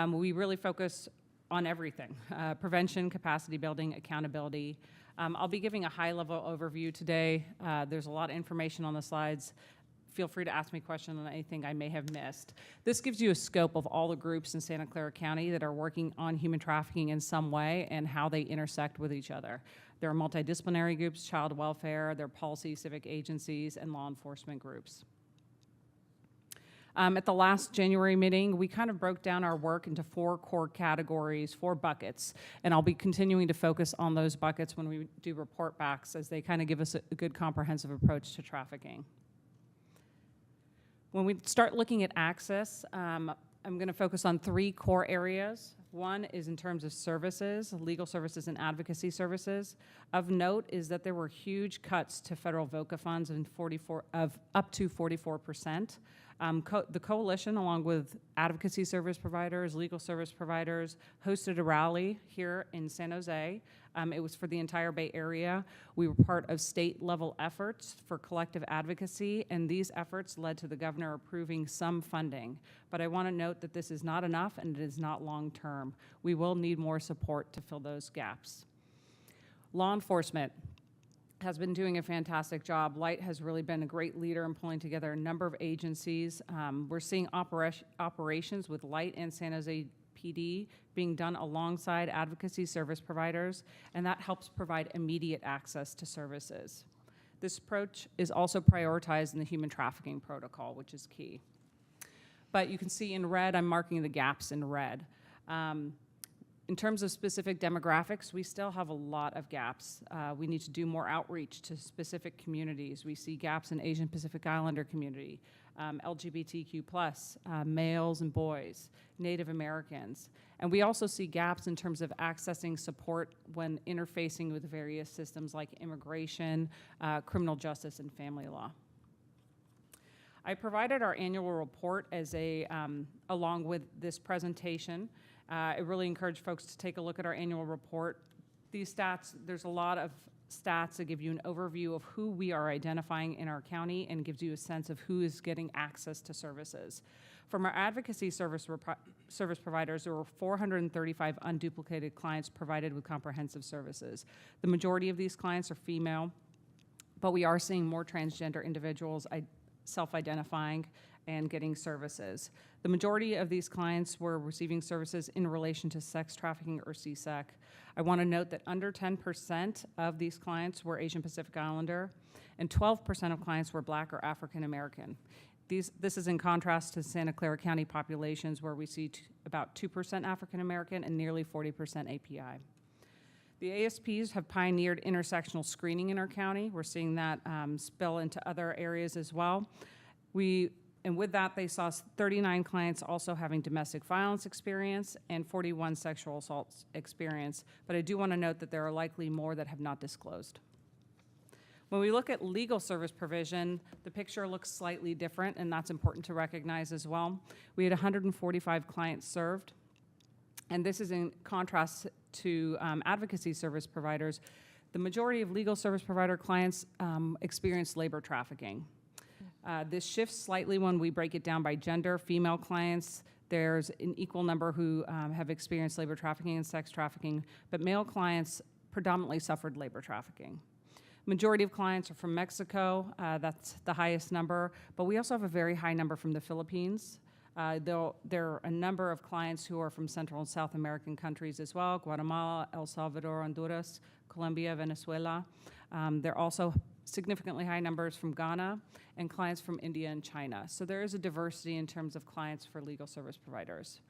We really focus on everything, prevention, capacity building, accountability. I'll be giving a high-level overview today. There's a lot of information on the slides. Feel free to ask me questions on anything I may have missed. This gives you a scope of all the groups in Santa Clara County that are working on human trafficking in some way and how they intersect with each other. There are multidisciplinary groups, child welfare, there are policy, civic agencies, and law enforcement groups. At the last January meeting, we kind of broke down our work into 4 core categories, 4 buckets, and I'll be continuing to focus on those buckets when we do report backs, as they kind of give us a good comprehensive approach to trafficking. When we start looking at access, I'm going to focus on 3 core areas. One is in terms of services, legal services and advocacy services. Of note is that there were huge cuts to federal VOCA funds of up to 44%. The coalition, along with advocacy service providers, legal service providers, hosted a rally here in San Jose. It was for the entire Bay Area. We were part of state-level efforts for collective advocacy, and these efforts led to the governor approving some funding. But I want to note that this is not enough, and it is not long-term. We will need more support to fill those gaps. Law enforcement has been doing a fantastic job. Light has really been a great leader in pulling together a number of agencies. We're seeing operations with Light and San Jose PD being done alongside advocacy service providers, and that helps provide immediate access to services. This approach is also prioritized in the human trafficking protocol, which is key. But you can see in red, I'm marking the gaps in red. In terms of specific demographics, we still have a lot of gaps. We need to do more outreach to specific communities. We see gaps in Asian Pacific Islander community, LGBTQ+, males and boys, Native Americans. And we also see gaps in terms of accessing support when interfacing with various systems like immigration, criminal justice, and family law. I provided our annual report as along with this presentation. I really encourage folks to take a look at our annual report. These stats, there's a lot of stats that give you an overview of who we are identifying in our county and gives you a sense of who is getting access to services. From our advocacy service providers, there were 435 unduplicated clients provided with comprehensive services. The majority of these clients are female, but we are seeing more transgender individuals self-identifying and getting services. The majority of these clients were receiving services in relation to sex trafficking or CSEC. I want to note that under 10% of these clients were Asian Pacific Islander, and 12% of clients were Black or African American. This is in contrast to Santa Clara County populations where we see about 2% African American and nearly 40% API. The ASPs have pioneered intersectional screening in our county. We're seeing that spill into other areas as well. And with that, they saw 39 clients also having domestic violence experience and 41 sexual assaults experience. But I do want to note that there are likely more that have not disclosed. When we look at legal service provision, the picture looks slightly different, and that's important to recognize as well. We had 145 clients served, and this is in contrast to advocacy service providers. The majority of legal service provider clients experience labor trafficking. This shifts slightly when we break it down by gender. Female clients, there's an equal number who have experienced labor trafficking and sex trafficking, but male clients predominantly suffered labor trafficking. Majority of clients are from Mexico, that's the highest number, but we also have a very high number from the Philippines. There are a number of clients who are from Central and South American countries as well, Guatemala, El Salvador, Honduras, Colombia, Venezuela. There are also significantly high numbers from Ghana and clients from India and China. So there is a diversity in terms of clients for legal service providers.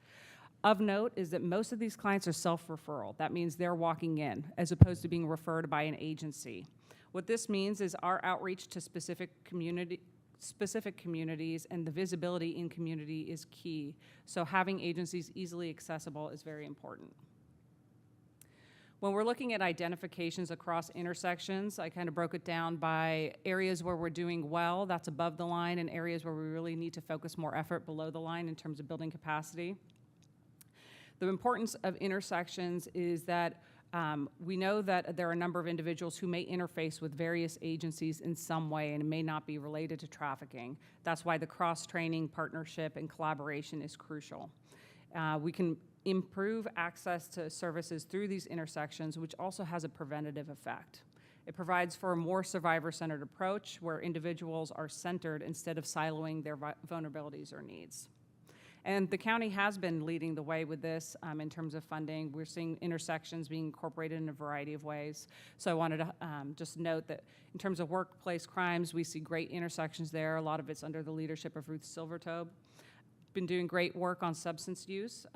Of note is that most of these clients are self-referral. That means they're walking in as opposed to being referred by an agency. What this means is our outreach to specific communities and the visibility in community is key. So having agencies easily accessible is very important. When we're looking at identifications across intersections, I kind of broke it down by areas where we're doing well, that's above the line, and areas where we really need to focus more effort below the line in terms of building capacity. The importance of intersections is that we know that there are a number of individuals who may interface with various agencies in some way and it may not be related to trafficking. That's why the cross-training, partnership, and collaboration is crucial. We can improve access to services through these intersections, which also has a preventative effect. It provides for a more survivor-centered approach where individuals are centered instead of siloing their vulnerabilities or needs. And the county has been leading the way with this in terms of funding. We're seeing intersections being incorporated in a variety of ways. So I wanted to just note that in terms of workplace crimes, we see great intersections there. A lot of it's under the leadership of Ruth Silvertobe. Been doing great work on substance use,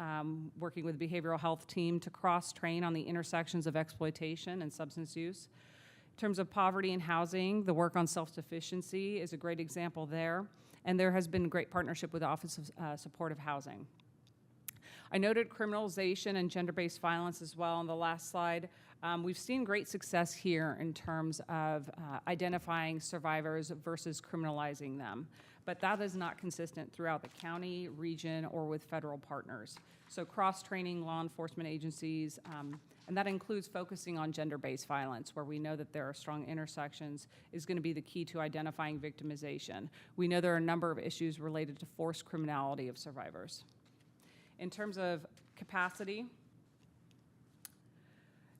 working with the behavioral health team to cross-train on the intersections of exploitation and substance use. In terms of poverty and housing, the work on self-sufficiency is a great example there. And there has been great partnership with the Office of Supportive Housing. I noted criminalization and gender-based violence as well on the last slide. We've seen great success here in terms of identifying survivors versus criminalizing them. But that is not consistent throughout the county, region, or with federal partners. So cross-training law enforcement agencies, and that includes focusing on gender-based violence, where we know that there are strong intersections, is going to be the key to identifying victimization. We know there are a number of issues related to forced criminality of survivors. In terms of capacity,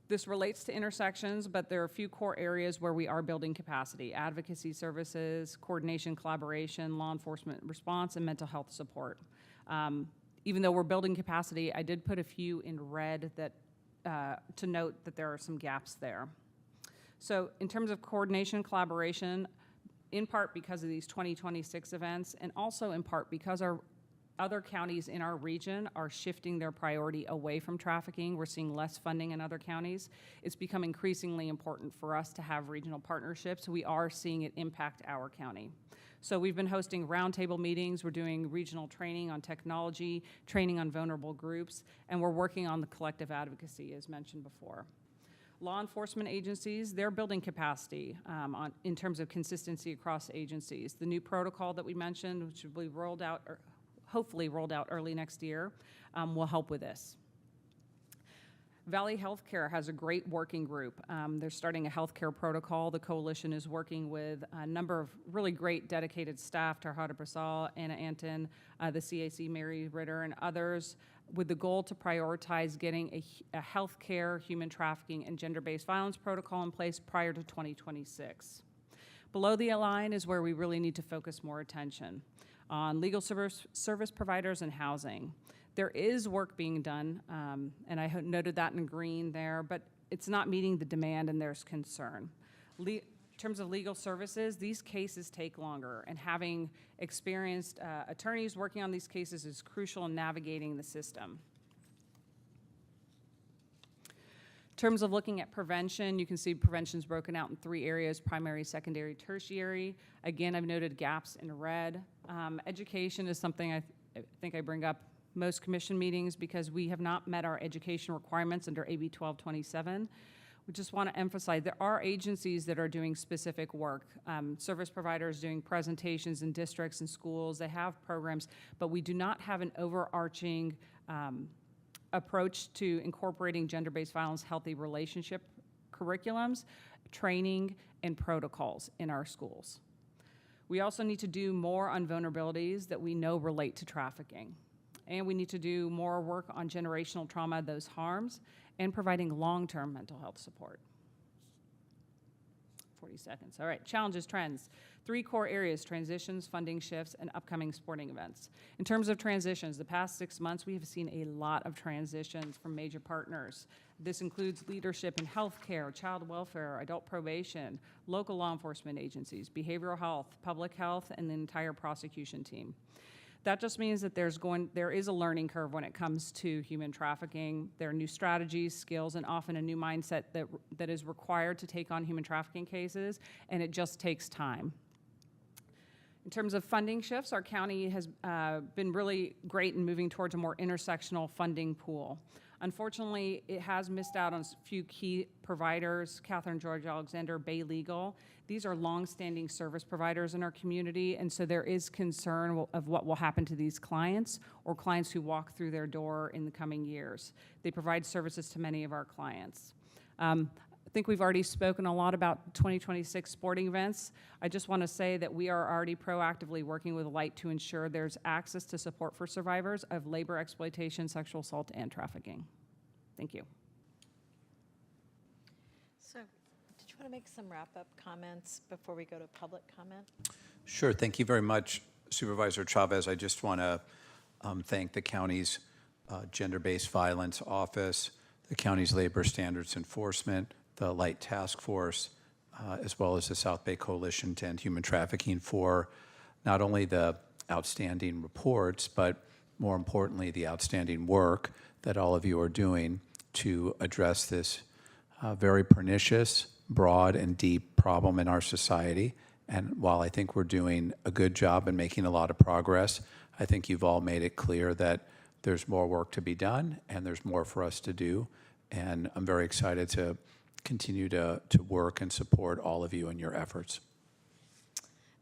this relates to intersections, but there are a few core areas where we are building capacity: advocacy services, coordination, collaboration, law enforcement response, and mental health support. Even though we're building capacity, I did put a few in red that to note that there are some gaps there. So in terms of coordination, collaboration, in part because of these 2026 events, and also in part because our Other counties in our region are shifting their priority away from trafficking. We're seeing less funding in other counties. It's become increasingly important for us to have regional partnerships. We are seeing it impact our county. So we've been hosting roundtable meetings. We're doing regional training on technology, training on vulnerable groups, and we're working on the collective advocacy, as mentioned before. Law enforcement agencies, they're building capacity in terms of consistency across agencies. The new protocol that we mentioned, which will be rolled out, or hopefully rolled out early next year, will help with this. Valley Healthcare has a great working group. They're starting a healthcare protocol. The coalition is working with a number of really great dedicated staff, Tarhada Brasal, Anna Anton, the CAC, Mary Ritter, and others, with the goal to prioritize getting a healthcare, human trafficking, and gender-based violence protocol in place prior to 2026. Below the line is where we really need to focus more attention on legal service providers and housing. There is work being done, and I noted that in green there, but it's not meeting the demand and there's concern. In terms of legal services, these cases take longer, and having experienced attorneys working on these cases is crucial in navigating the system. In terms of looking at prevention, you can see prevention is broken out in 3 areas: primary, secondary, tertiary. Again, I've noted gaps in red. Education is something I think I bring up most commission meetings because we have not met our education requirements under AB 1227. We just want to emphasize there are agencies that are doing specific work. Service providers doing presentations in districts and schools. They have programs, but we do not have an overarching approach to incorporating gender-based violence, healthy relationship curriculums, training, and protocols in our schools. We also need to do more on vulnerabilities that we know relate to trafficking. And we need to do more work on generational trauma, those harms, and providing long-term mental health support. 40 seconds. All right, challenges, trends. 3 core areas: transitions, funding shifts, and upcoming sporting events. In terms of transitions, the past 6 months, we have seen a lot of transitions from major partners. This includes leadership in healthcare, child welfare, adult probation, local law enforcement agencies, behavioral health, public health, and the entire prosecution team. That just means that there is a learning curve when it comes to human trafficking. There are new strategies, skills, and often a new mindset that is required to take on human trafficking cases, and it just takes time. In terms of funding shifts, our county has been really great in moving towards a more intersectional funding pool. Unfortunately, it has missed out on a few key providers: Catherine George Alexander, Bay Legal. These are longstanding service providers in our community, and so there is concern of what will happen to these clients or clients who walk through their door in the coming years. They provide services to many of our clients. I think we've already spoken a lot about 2026 sporting events. I just want to say that we are already proactively working with Light to ensure there's access to support for survivors of labor exploitation, sexual assault, and trafficking. Thank you. So, did you want to make some wrap-up comments before we go to public comment? Sure. Thank you very much, Supervisor Chavez. I just want to thank the county's Gender-Based Violence Office, the county's Labor Standards Enforcement, the Light Task Force, as well as the South Bay Coalition to End Human Trafficking for not only the outstanding reports, but more importantly, the outstanding work that all of you are doing to address this very pernicious, broad, and deep problem in our society. And while I think we're doing a good job and making a lot of progress, I think you've all made it clear that there's more work to be done and there's more for us to do. And I'm very excited to continue to work and support all of you in your efforts.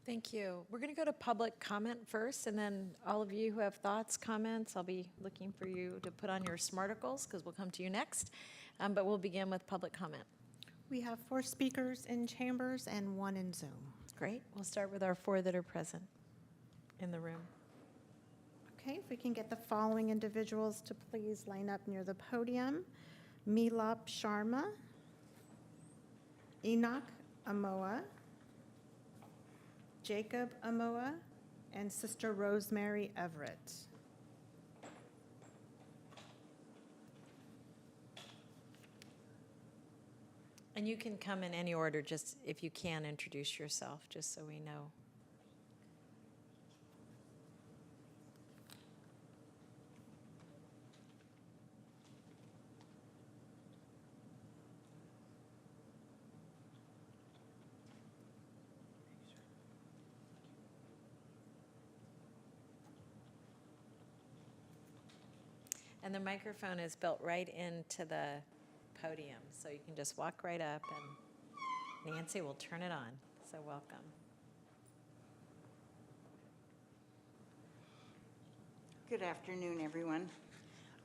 Thank you. We're going to go to public comment first, and then all of you who have thoughts, comments, I'll be looking for you to put on your smarticles because we'll come to you next. But we'll begin with public comment. We have 4 speakers in chambers and 1 in Zoom. Great. We'll start with our 4 that are present in the room. Okay, if we can get the following individuals to please line up near the podium. Milap Sharma, Enoch Amoa, Jacob Amoa, and Sister Rosemary Everett. And you can come in any order, just if you can introduce yourself, just so we know. And the microphone is built right into the podium, so you can just walk right up and Nancy will turn it on. So welcome. Good afternoon, everyone.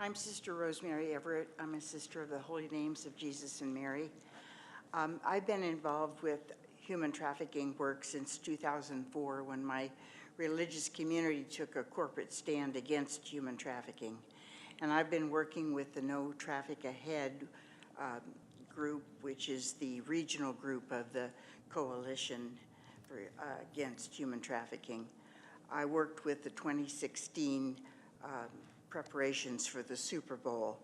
I'm Sister Rosemary Everett. I'm a sister of the Holy Names of Jesus and Mary. I've been involved with human trafficking work since 2004 when my religious community took a corporate stand against human trafficking. And I've been working with the No Traffic Ahead group, which is the regional group of the Coalition Against Human Trafficking. I worked with the 2016 preparations for the Super Bowl.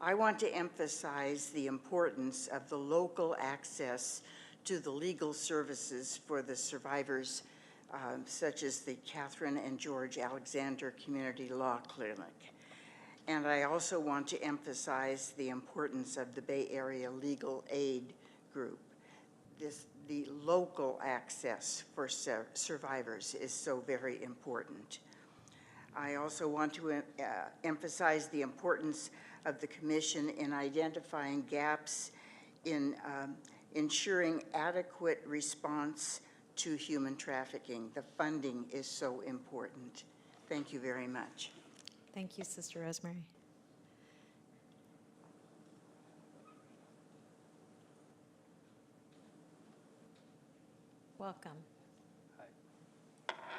I want to emphasize the importance of the local access to the legal services for the survivors, such as the Catherine and George Alexander Community Law Clinic. And I also want to emphasize the importance of the Bay Area Legal Aid Group. The local access for survivors is so very important. I also want to emphasize the importance of the Commission in identifying gaps in ensuring adequate response to human trafficking. The funding is so important. Thank you very much. Thank you, Sister Rosemary. Welcome.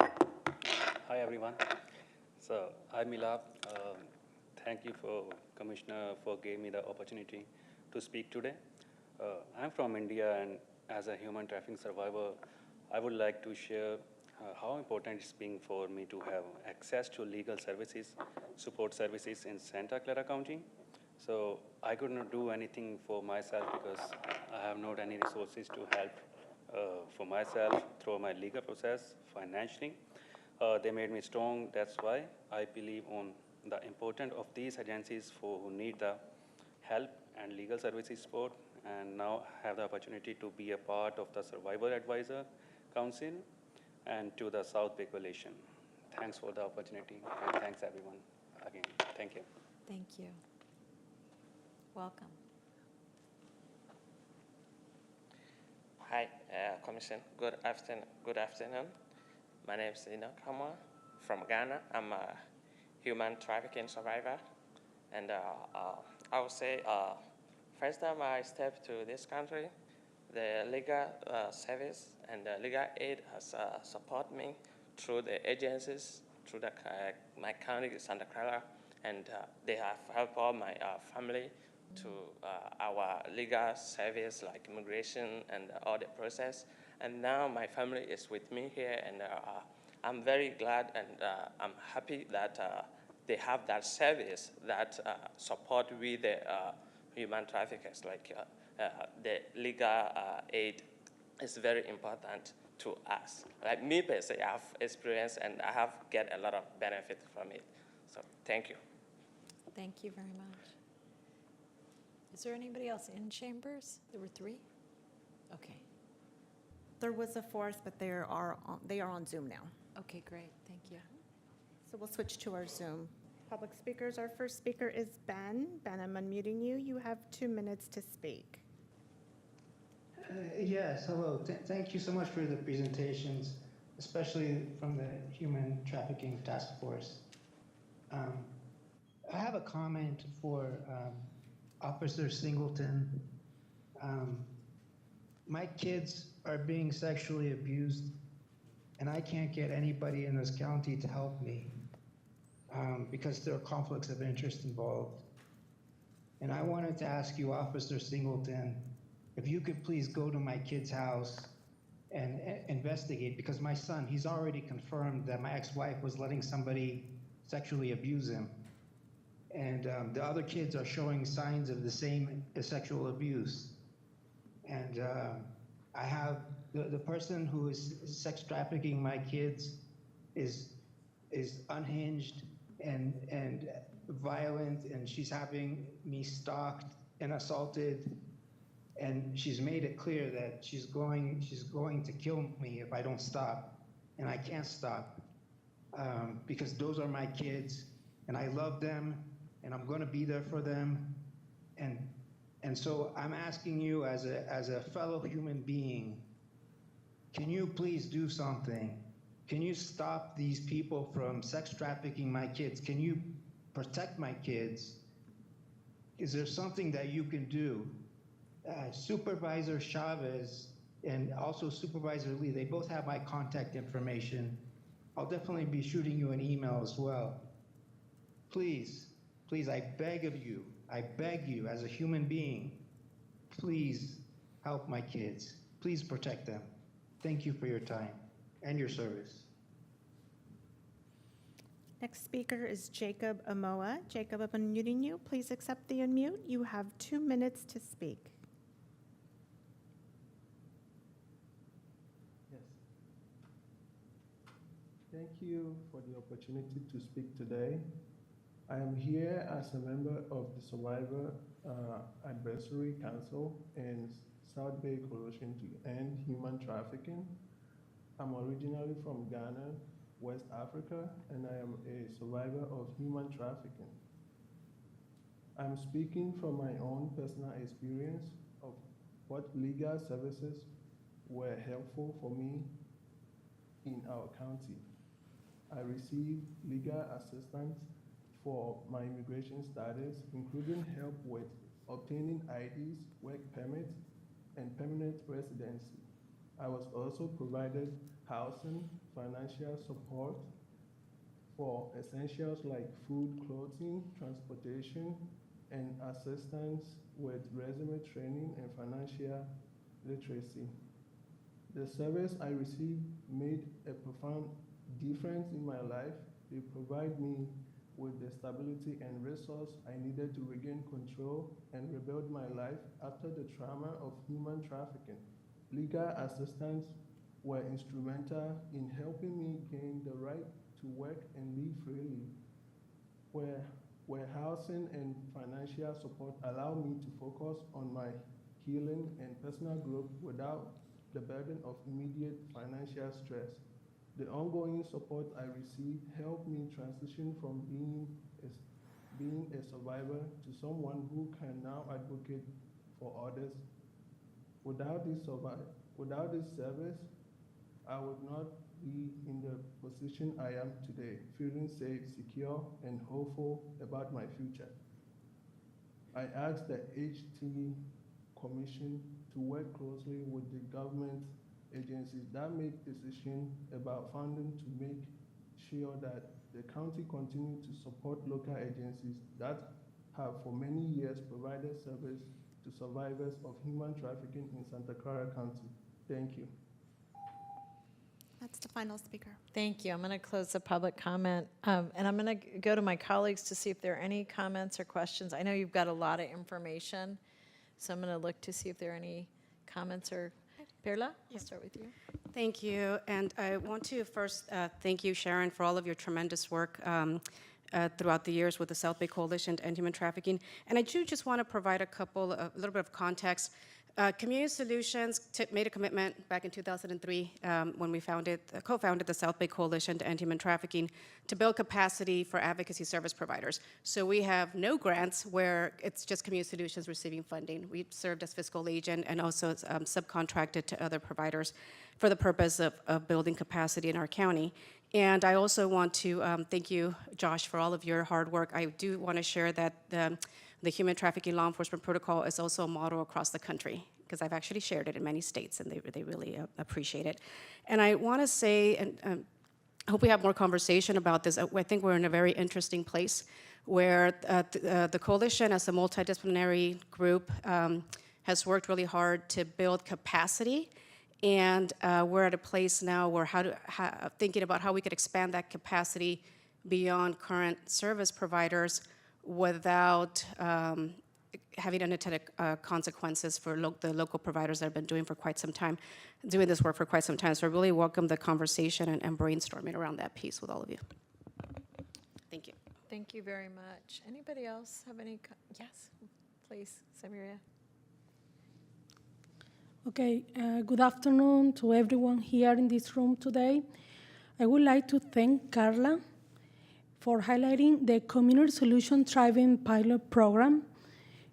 Hi, everyone. So, I'm Milab. Thank you for Commissioner for giving me the opportunity to speak today. I'm from India, and as a human trafficking survivor, I would like to share how important it's been for me to have access to legal services, support services in Santa Clara County. So I could not do anything for myself because I have not any resources to help for myself through my legal process financially. They made me strong. That's why I believe on the importance of these agencies for who need the help and legal services support, and now have the opportunity to be a part of the Survivor Advisor Council and to the South Bay Coalition. Thanks for the opportunity, and thanks everyone again. Thank you. Thank you. Welcome. Hi, Commission. Good afternoon. My name is Enoch Kama from Ghana. I'm a human trafficking survivor, and I would say first time I stepped to this country, the legal service and the legal aid has supported me through the agencies, through my county, Santa Clara, and they have helped all my family to our legal service like immigration and all the process. And now my family is with me here, and I'm very glad and I'm happy that they have that service that support with the human traffickers. Like the legal aid is very important to us. Like me personally, I have experience and I have get a lot of benefit from it. So thank you. Thank you very much. Is there anybody else in chambers? There were 3? Okay. There was a fourth, but they are on Zoom now. Okay, great. Thank you. So we'll switch to our Zoom. Public speakers, our first speaker is Ben. Ben, I'm unmuting you. You have 2 minutes to speak. Yes, hello. Thank you so much for the presentations, especially from the Human Trafficking Task Force. I have a comment for Officer Singleton. My kids are being sexually abused, and I can't get anybody in this county to help me because there are conflicts of interest involved. And I wanted to ask you, Officer Singleton, if you could please go to my kid's house and investigate, because my son, he's already confirmed that my ex-wife was letting somebody sexually abuse him. And the other kids are showing signs of the same sexual abuse. And I have, the person who is sex trafficking my kids is unhinged and violent, and she's having me stalked and assaulted. And she's made it clear that she's going to kill me if I don't stop. And I can't stop because those are my kids and I love them and I'm going to be there for them. And so I'm asking you as a fellow human being, can you please do something? Can you stop these people from sex trafficking my kids? Can you protect my kids? Is there something that you can do? Supervisor Chavez and also Supervisor Lee, they both have my contact information. I'll definitely be shooting you an email as well. Please, please, I beg of you, I beg you as a human being, please help my kids. Please protect them. Thank you for your time and your service. Next speaker is Jacob Amoa. Jacob, I'm unmuting you. Please accept the unmute. You have 2 minutes to speak. Yes. Thank you for the opportunity to speak today. I am here as a member of the Survivor Advisory Council and South Bay Coalition to End Human Trafficking. I'm originally from Ghana, West Africa, and I am a survivor of human trafficking. I'm speaking from my own personal experience of what legal services were helpful for me in our county. I received legal assistance for my immigration status, including help with obtaining IDs, work permits, and permanent residency. I was also provided housing, financial support for essentials like food, clothing, transportation, and assistance with resume training and financial literacy. The service I received made a profound difference in my life. They provide me with the stability and resource I needed to regain control and rebuild my life after the trauma of human trafficking. Legal assistance were instrumental in helping me gain the right to work and live freely, where housing and financial support allow me to focus on my healing and personal growth without the burden of immediate financial stress. The ongoing support I received helped me transition from being a survivor to someone who can now advocate for others. Without this service, I would not be in the position I am today, feeling safe, secure, and hopeful about my future. I ask the HT Commission to work closely with the government agencies that make decisions about funding to make sure that the county continues to support local agencies that have for many years provided service to survivors of human trafficking in Santa Clara County. Thank you. That's the final speaker. Thank you. I'm going to close the public comment, and I'm going to go to my colleagues to see if there are any comments or questions. I know you've got a lot of information, so I'm going to look to see if there are any comments or Perla, I'll start with you. Thank you. And I want to first thank you, Sharon, for all of your tremendous work throughout the years with the South Bay Coalition to End Human Trafficking. And I do just want to provide a little bit of context. Community Solutions made a commitment back in 2003 when we co-founded the South Bay Coalition to End Human Trafficking to build capacity for advocacy service providers. So we have no grants where it's just Community Solutions receiving funding. We served as fiscal agent and also subcontracted to other providers for the purpose of building capacity in our county. And I also want to thank you, Josh, for all of your hard work. I do want to share that the Human Trafficking Law Enforcement Protocol is also a model across the country, because I've actually shared it in many states, and they really appreciate it. And I want to say, and I hope we have more conversation about this. I think we're in a very interesting place where the coalition as a multidisciplinary group has worked really hard to build capacity. And we're at a place now where thinking about how we could expand that capacity beyond current service providers without having unintended consequences for the local providers that have been doing this work for quite some time. So I really welcome the conversation and brainstorming around that piece with all of you. Thank you. Thank you very much. Anybody else have any? Yes, please, Samiria. Okay, good afternoon to everyone here in this room today. I would like to thank Carla for highlighting the Community Solution Thriving Pilot Program,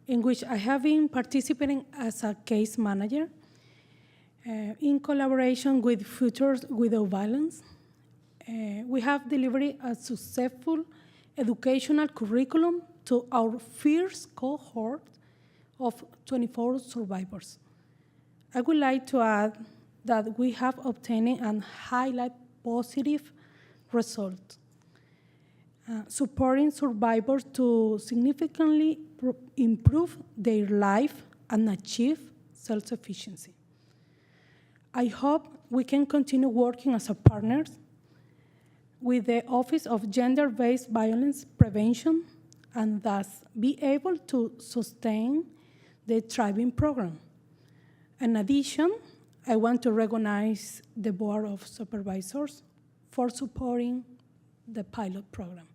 in which I have been participating as a case manager in collaboration with Futures Without Violence. We have delivered a successful educational curriculum to our first cohort of 24 survivors. I would like to add that we have obtained and highlight positive results, supporting survivors to significantly improve their life and achieve self-sufficiency. I hope we can continue working as a partners with the Office of Gender-Based Violence Prevention and thus be able to sustain the Thriving program. In addition, I want to recognize the Board of Supervisors for supporting the pilot program.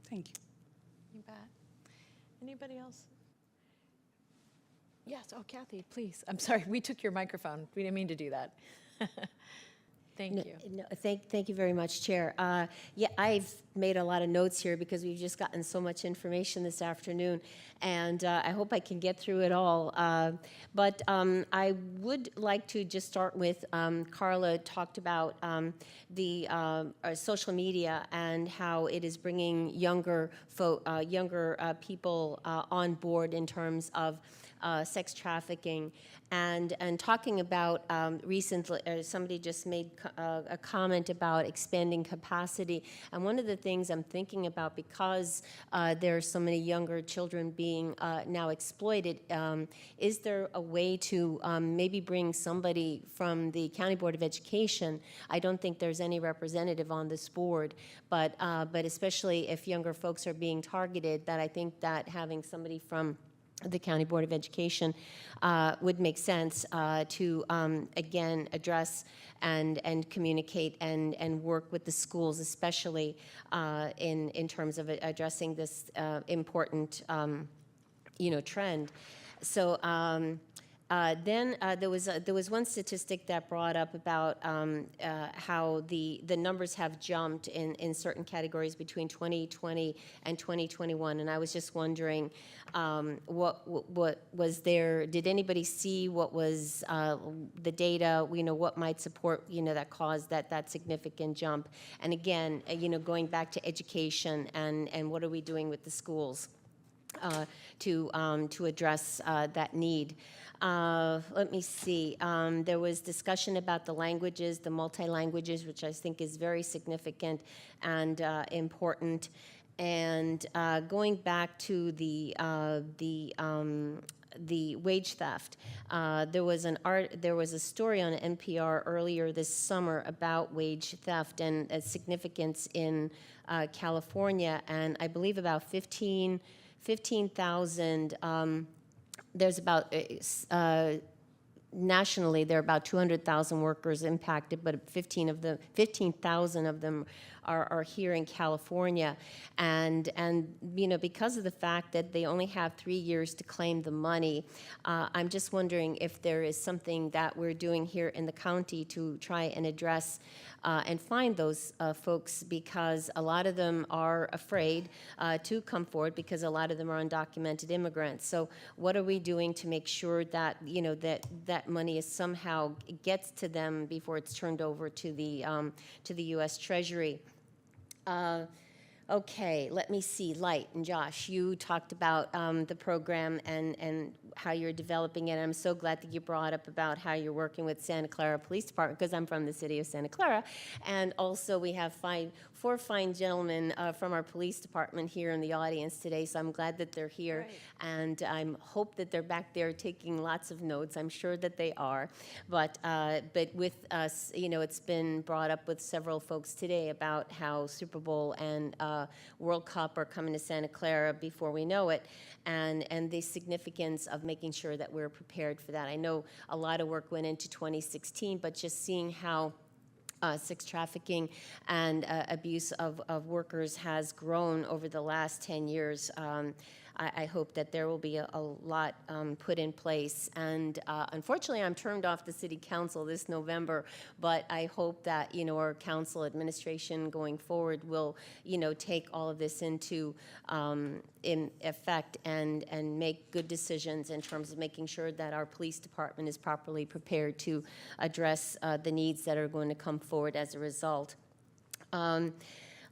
Thank you. You bet. Anybody else? Yes, oh, Kathy, please. I'm sorry, we took your microphone. We didn't mean to do that. Thank you. No, thank you very much, Chair. Yeah, I've made a lot of notes here because we've just gotten so much information this afternoon, and I hope I can get through it all. But I would like to just start with, Carla talked about the social media and how it is bringing younger people on board in terms of sex trafficking, and talking about recently, somebody just made a comment about expanding capacity. And one of the things I'm thinking about, because there are so many younger children being now exploited, is there a way to maybe bring somebody from the County Board of Education? I don't think there's any representative on this board, but especially if younger folks are being targeted, that I think that having somebody from the County Board of Education would make sense to, again, address and communicate and work with the schools, especially in terms of addressing this important, trend. So then there was one statistic that brought up about how the numbers have jumped in certain categories between 2020 and 2021, and I was just wondering what was there? Did anybody see what was the data? What might support that caused that significant jump? And again, going back to education and what are we doing with the schools to address that need? Let me see. There was discussion about the languages, the multi-languages, which I think is very significant and important. And going back to the wage theft, there was a story on NPR earlier this summer about wage theft and its significance in California, and I believe about 15,000. There's about, nationally, there are about 200,000 workers impacted, but 15,000 of them are here in California. And because of the fact that they only have 3 years to claim the money, I'm just wondering if there is something that we're doing here in the county to try and address and find those folks, because a lot of them are afraid to come forward because a lot of them are undocumented immigrants. So what are we doing to make sure that that money is somehow gets to them before it's turned over to the U.S. Treasury? Okay, let me see. Light and Josh, you talked about the program and how you're developing it. I'm so glad that you brought up about how you're working with Santa Clara Police Department, because I'm from the city of Santa Clara. And also we have four fine gentlemen from our police department here in the audience today, so I'm glad that they're here. Right. And I hope that they're back there taking lots of notes. I'm sure that they are. But with us, it's been brought up with several folks today about how Super Bowl and World Cup are coming to Santa Clara before we know it, and the significance of making sure that we're prepared for that. I know a lot of work went into 2016, but just seeing how sex trafficking and abuse of workers has grown over the last 10 years, I hope that there will be a lot put in place. And unfortunately, I'm termed off the city council this November, but I hope that, our council administration going forward will, take all of this into in effect and make good decisions in terms of making sure that our police department is properly prepared to address the needs that are going to come forward as a result.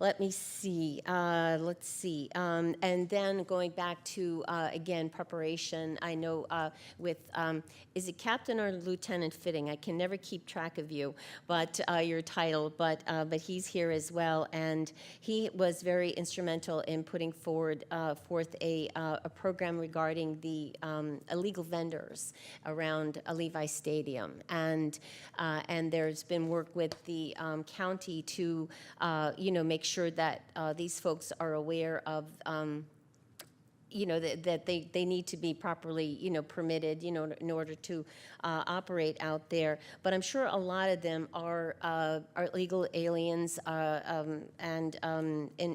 Let me see. Let's see. And then going back to, again, preparation, I know with, is it Captain or Lieutenant Fitting? I can never keep track of you, but your title, but he's here as well. And he was very instrumental in putting forth a program regarding the illegal vendors around Levi Stadium. And there's been work with the county to, make sure that these folks are aware of, that they need to be properly, permitted, in order to operate out there. But I'm sure a lot of them are illegal aliens and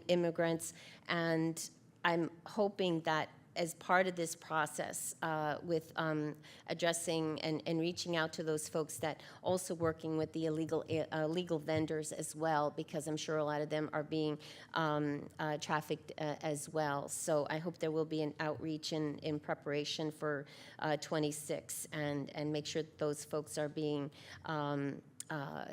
immigrants, and I'm hoping that as part of this process with addressing and reaching out to those folks, that also working with the illegal vendors as well, because I'm sure a lot of them are being trafficked as well. So I hope there will be an outreach in preparation for 26 and make sure that those folks are being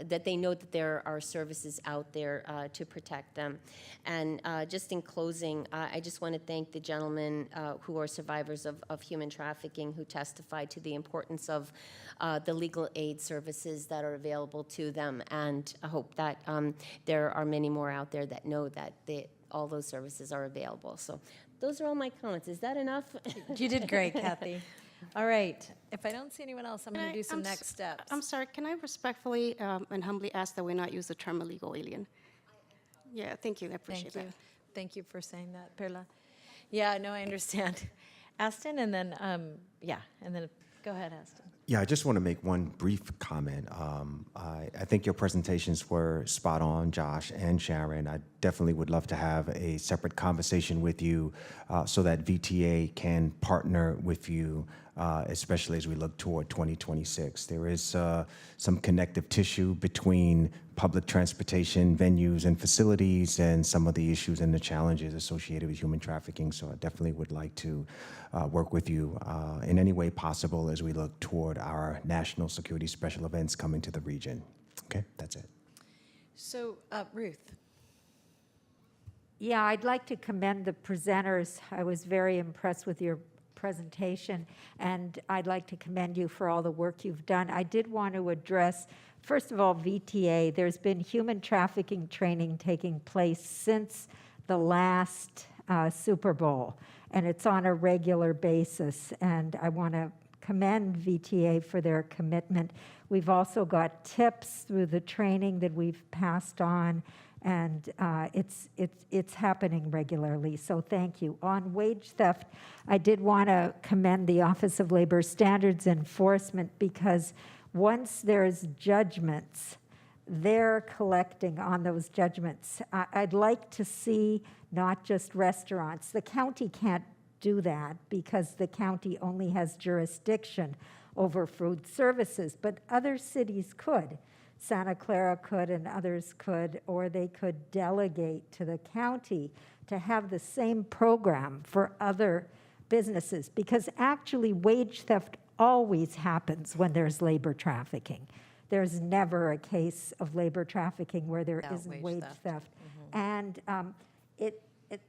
that they know that there are services out there to protect them. And just in closing, I just want to thank the gentlemen who are survivors of human trafficking who testified to the importance of the legal aid services that are available to them. And I hope that there are many more out there that know that all those services are available. So those are all my comments. Is that enough? You did great, Kathy. All right. If I don't see anyone else, I'm going to do some next steps. I'm sorry, can I respectfully and humbly ask that we not use the term illegal alien? Yeah, thank you, I appreciate that. Thank you for saying that, Perla. Yeah, no, I understand. Aston, and then, and then go ahead, Aston. Yeah, I just want to make one brief comment. I think your presentations were spot on, Josh and Sharon. I definitely would love to have a separate conversation with you so that VTA can partner with you, especially as we look toward 2026. There is some connective tissue between public transportation venues and facilities and some of the issues and the challenges associated with human trafficking. So I definitely would like to work with you in any way possible as we look toward our national security special events coming to the region. Okay, that's it. So, Ruth. Yeah, I'd like to commend the presenters. I was very impressed with your presentation, and I'd like to commend you for all the work you've done. I did want to address, first of all, VTA. There's been human trafficking training taking place since the last Super Bowl, and it's on a regular basis, and I want to commend VTA for their commitment. We've also got tips through the training that we've passed on, and it's happening regularly, so thank you. On wage theft, I did want to commend the Office of Labor Standards Enforcement, because once there's judgments, they're collecting on those judgments. I'd like to see not just restaurants. The county can't do that because the county only has jurisdiction over food services, but other cities could. Santa Clara could and others could, or they could delegate to the county to have the same program for other businesses, because actually wage theft always happens when there's labor trafficking. There's never a case of labor trafficking where there isn't wage theft. And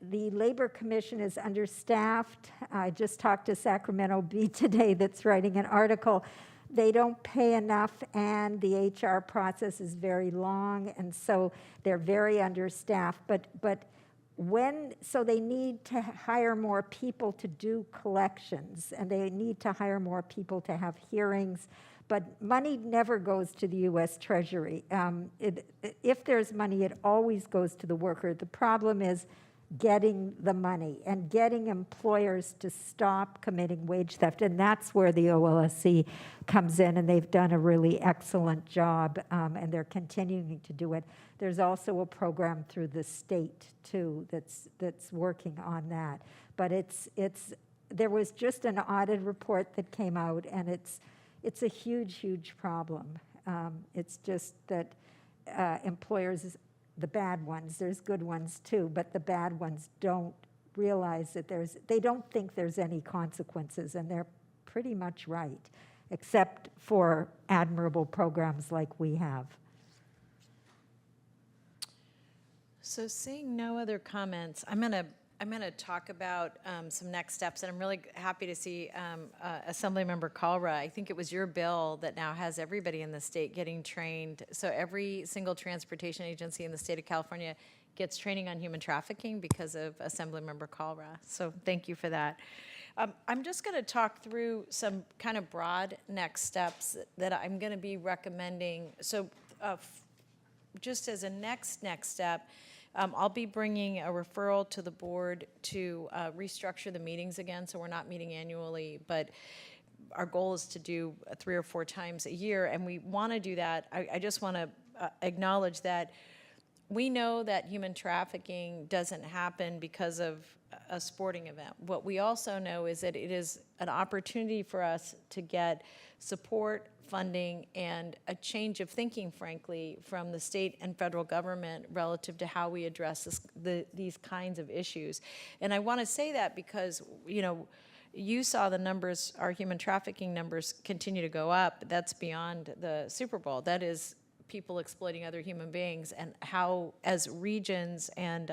the Labor Commission is understaffed. I just talked to Sacramento Bee today that's writing an article. They don't pay enough, and the HR process is very long, and so they're very understaffed. So they need to hire more people to do collections, and they need to hire more people to have hearings. But money never goes to the U.S. Treasury. If there's money, it always goes to the worker. The problem is getting the money and getting employers to stop committing wage theft. And that's where the OLSC comes in, and they've done a really excellent job, and they're continuing to do it. There's also a program through the state, too, that's working on that. But there was just an audit report that came out, and it's a huge, huge problem. It's just that employers, the bad ones, there's good ones too, but the bad ones don't realize that they don't think there's any consequences, and they're pretty much right, except for admirable programs like we have. So seeing no other comments, I'm gonna talk about some next steps, and I'm really happy to see Assemblymember Kalra. I think it was your bill that now has everybody in the state getting trained. So every single transportation agency in the state of California gets training on human trafficking because of Assemblymember Kalra. So thank you for that. I'm just going to talk through some kind of broad next steps that I'm going to be recommending. So just as a next step, I'll be bringing a referral to the board to restructure the meetings again, so we're not meeting annually, but our goal is to do 3 or 4 times a year, and we want to do that. I just want to acknowledge that we know that human trafficking doesn't happen because of a sporting event. What we also know is that it is an opportunity for us to get support, funding, and a change of thinking, frankly, from the state and federal government relative to how we address these kinds of issues. And I want to say that because, you saw the numbers, our human trafficking numbers continue to go up. That's beyond the Super Bowl. That is people exploiting other human beings, and how, as regions and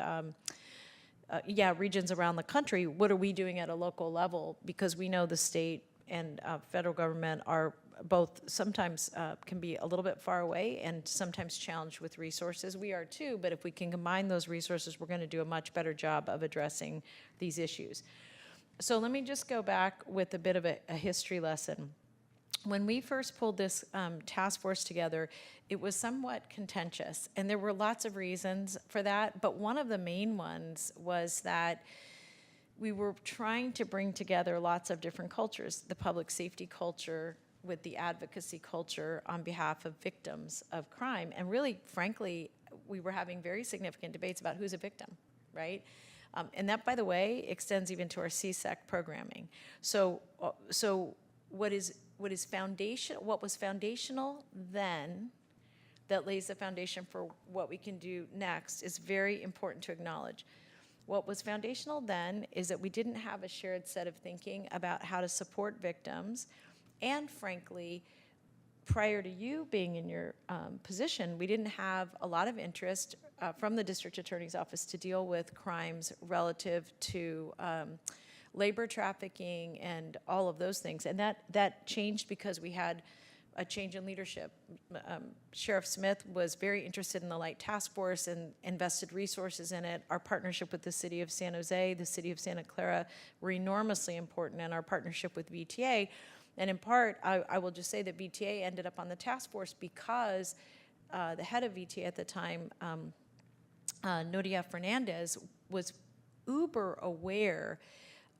regions around the country, what are we doing at a local level? Because we know the state and federal government are both sometimes can be a little bit far away and sometimes challenged with resources. We are too, but if we can combine those resources, we're going to do a much better job of addressing these issues. So let me just go back with a bit of a history lesson. When we first pulled this task force together, it was somewhat contentious, and there were lots of reasons for that, but one of the main ones was that we were trying to bring together lots of different cultures, the public safety culture with the advocacy culture on behalf of victims of crime. And really, frankly, we were having very significant debates about who's a victim, right? And that, by the way, extends even to our CSEC programming. So what was foundational then, that lays the foundation for what we can do next, is very important to acknowledge. What was foundational then is that we didn't have a shared set of thinking about how to support victims. And frankly, prior to you being in your position, we didn't have a lot of interest from the district attorney's office to deal with crimes relative to labor trafficking and all of those things. And that changed because we had a change in leadership. Sheriff Smith was very interested in the Light Task Force and invested resources in it. Our partnership with the city of San Jose, the city of Santa Clara were enormously important, and our partnership with VTA. And in part, I will just say that VTA ended up on the task force because the head of VTA at the time, Nodia Fernandez, was uber aware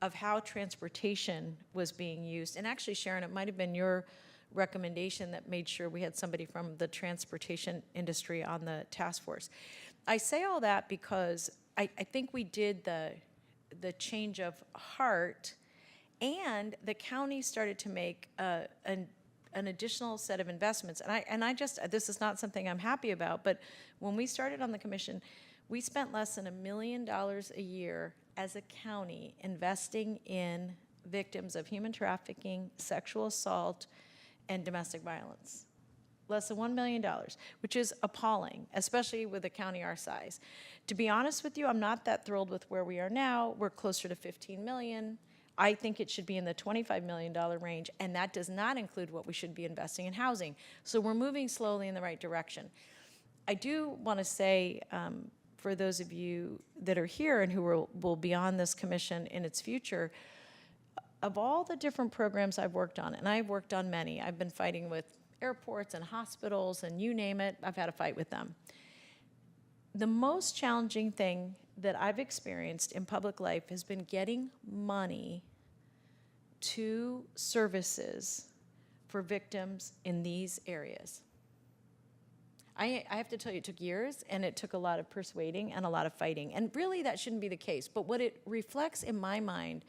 of how transportation was being used. And actually, Sharon, it might have been your recommendation that made sure we had somebody from the transportation industry on the task force. I say all that because I think we did the change of heart, and the county started to make an additional set of investments. And I just, this is not something I'm happy about, but when we started on the commission, we spent less than $1 million a year as a county investing in victims of human trafficking, sexual assault, and domestic violence. Less than $1 million, which is appalling, especially with a county our size. To be honest with you, I'm not that thrilled with where we are now. We're closer to 15 million. I think it should be in the $25 million range, and that does not include what we should be investing in housing. So we're moving slowly in the right direction. I do want to say, for those of you that are here and who will be on this commission in its future, of all the different programs I've worked on, and I've worked on many, I've been fighting with airports and hospitals and you name it, I've had a fight with them. The most challenging thing that I've experienced in public life has been getting money to services for victims in these areas. I have to tell you, it took years, and it took a lot of persuading and a lot of fighting. And really, that shouldn't be the case. But what it reflects in my mind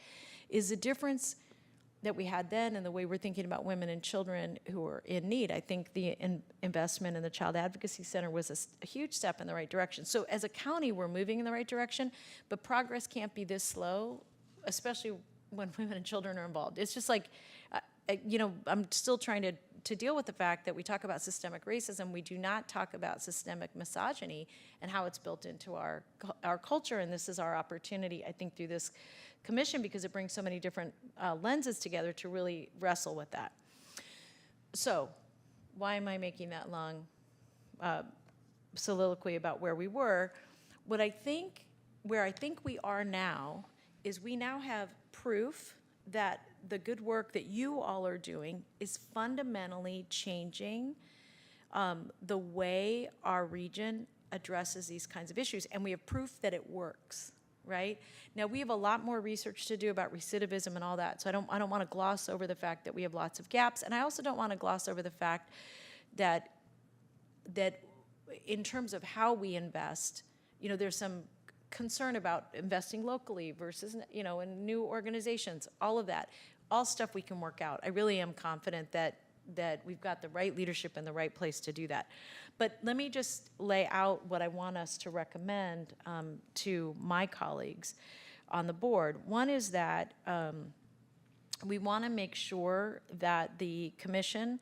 is the difference that we had then and the way we're thinking about women and children who are in need. I think the investment in the Child Advocacy Center was a huge step in the right direction. So as a county, we're moving in the right direction, but progress can't be this slow, especially when women and children are involved. It's just like, you know, I'm still trying to deal with the fact that we talk about systemic racism, we do not talk about systemic misogyny and how it's built into our culture, and this is our opportunity, I think, through this commission, because it brings so many different lenses together to really wrestle with that. So, why am I making that long soliloquy about where we were? Where I think we are now is we now have proof that the good work that you all are doing is fundamentally changing the way our region addresses these kinds of issues, and we have proof that it works. Right? Now, we have a lot more research to do about recidivism and all that, so I don't want to gloss over the fact that we have lots of gaps, and I also don't want to gloss over the fact that in terms of how we invest, you know, there's some concern about investing locally versus, you know, in new organizations, all of that, all stuff we can work out. I really am confident that we've got the right leadership in the right place to do that. But let me just lay out what I want us to recommend to my colleagues on the board. One is that we want to make sure that the commission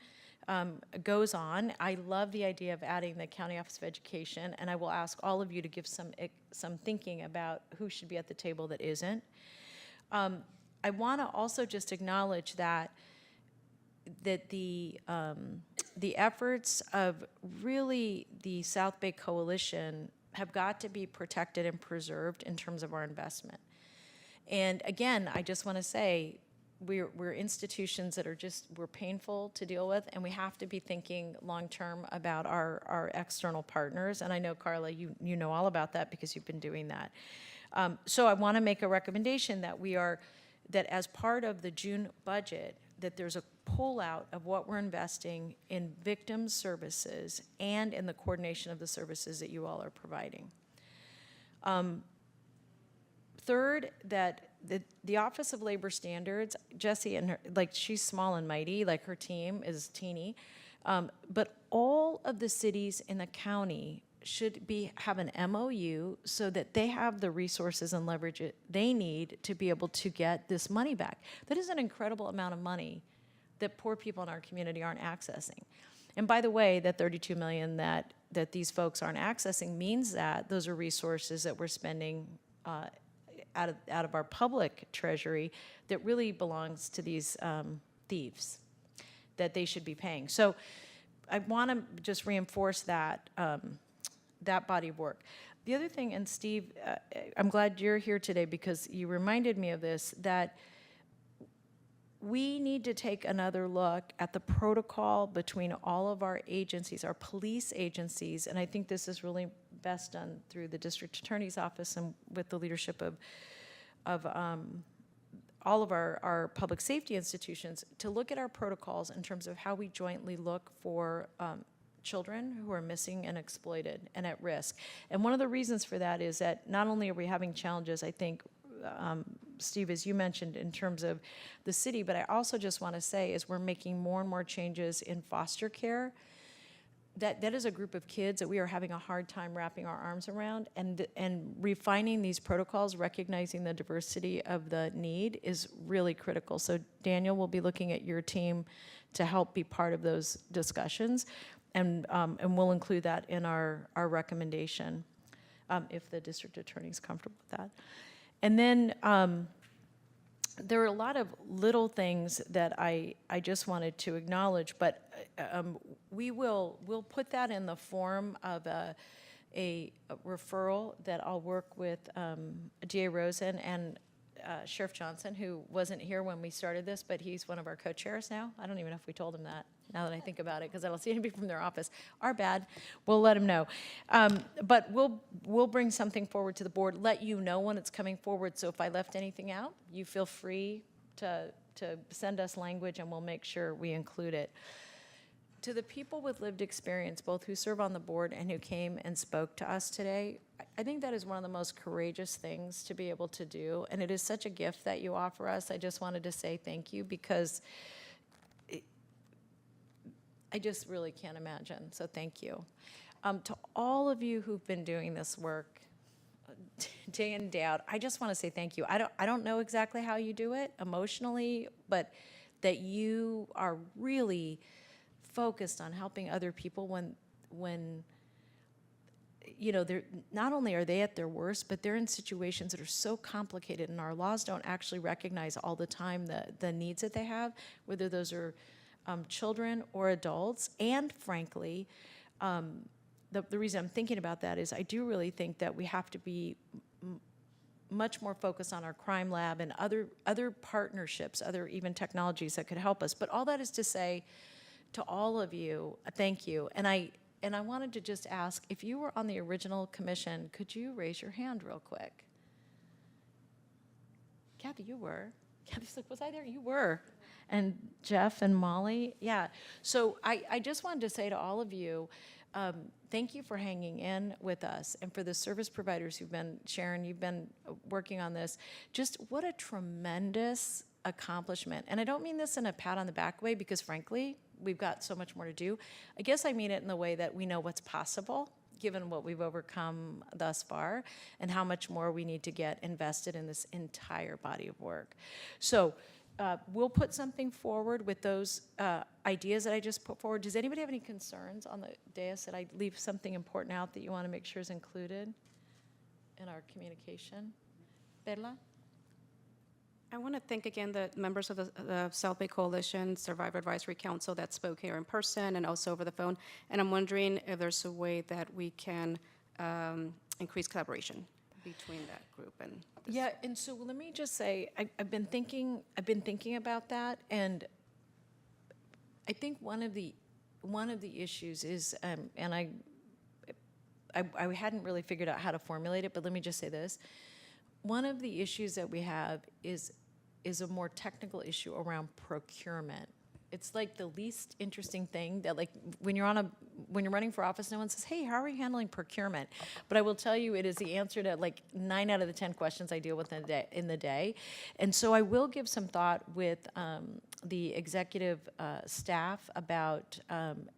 goes on. I love the idea of adding the County Office of Education, and I will ask all of you to give some thinking about who should be at the table that isn't. I want to also just acknowledge that the efforts of really the South Bay Coalition have got to be protected and preserved in terms of our investment. And again, I just want to say, we're institutions that are we're painful to deal with, and we have to be thinking long-term about our external partners. And I know, Carla, you know all about that because you've been doing that. So I want to make a recommendation that as part of the June budget, that there's a pull-out of what we're investing in victim services and in the coordination of the services that you all are providing. Third, that the Office of Labor Standards, Jessie and her, like, she's small and mighty, like her team is teeny, but all of the cities in the county should have an MOU so that they have the resources and leverage they need to be able to get this money back. That is an incredible amount of money that poor people in our community aren't accessing. And by the way, that $32 million that these folks aren't accessing means that those are resources that we're spending out of our public treasury that really belongs to these thieves that they should be paying. So I want to just reinforce that body of work. The other thing, and Steve, I'm glad you're here today because you reminded me of this, that we need to take another look at the protocol between all of our agencies, our police agencies, and I think this is really best done through the district attorney's office and with the leadership of all of our public safety institutions, to look at our protocols in terms of how we jointly look for children who are missing and exploited and at risk. And one of the reasons for that is that not only are we having challenges, I think, Steve, as you mentioned, in terms of the city, but I also just want to say is we're making more and more changes in foster care. That is a group of kids that we are having a hard time wrapping our arms around, and refining these protocols, recognizing the diversity of the need is really critical. So Daniel will be looking at your team to help be part of those discussions, and we'll include that in our recommendation if the district attorney is comfortable with that. And then there are a lot of little things that I just wanted to acknowledge, but we'll put that in the form of a referral that I'll work with DA Rosen and Sheriff Johnson, who wasn't here when we started this, but he's one of our co-chairs now. I don't even know if we told him that. now that I think about it, because I don't see anybody from their office. Our bad. We'll let them know. But we'll bring something forward to the board, let you know when it's coming forward. So if I left anything out, you feel free to send us language, and we'll make sure we include it. To the people with lived experience, both who serve on the board and who came and spoke to us today, I think that is one of the most courageous things to be able to do, and it is such a gift that you offer us. I just wanted to say thank you, because I just really can't imagine, so thank you. To all of you who've been doing this work day in, day out, I just want to say thank you. I don't know exactly how you do it emotionally, but that you are really focused on helping other people when you know, they're not only are they at their worst, but they're in situations that are so complicated, and our laws don't actually recognize all the time the needs that they have, whether those are children or adults. And frankly, the reason I'm thinking about that is I do really think that we have to be much more focused on our crime lab and other partnerships, other even technologies that could help us. But all that is to say, to all of you, thank you. And I wanted to just ask, if you were on the original commission, could you raise your hand real quick? Kathy, you were. Kathy's like, was I there? You were. And Jeff and Molly, yeah. So I just wanted to say to all of you, thank you for hanging in with us, and for the service providers who've been, Sharon, you've been working on this. Just what a tremendous accomplishment. And I don't mean this in a pat on the back way, because frankly, we've got so much more to do. I guess I mean it in the way that we know what's possible, given what we've overcome thus far, and how much more we need to get invested in this entire body of work. So we'll put something forward with those ideas that I just put forward. Does anybody have any concerns on the dais that I leave something important out that you want to make sure is included in our communication? Perla? I want to thank again the members of the South Bay Coalition Survivor Advisory Council that spoke here in person and also over the phone. And I'm wondering if there's a way that we can increase collaboration between that group and this. Yeah, and so let me just say, I've been thinking about that, and I think one of the issues is, and I hadn't really figured out how to formulate it, but let me just say this. One of the issues that we have is a more technical issue around procurement. It's like the least interesting thing that, like, when you're running for office, no one says, hey, how are you handling procurement? But I will tell you, it is the answer to like 9 out of the 10 questions I deal with in the day. And so I will give some thought with the executive staff about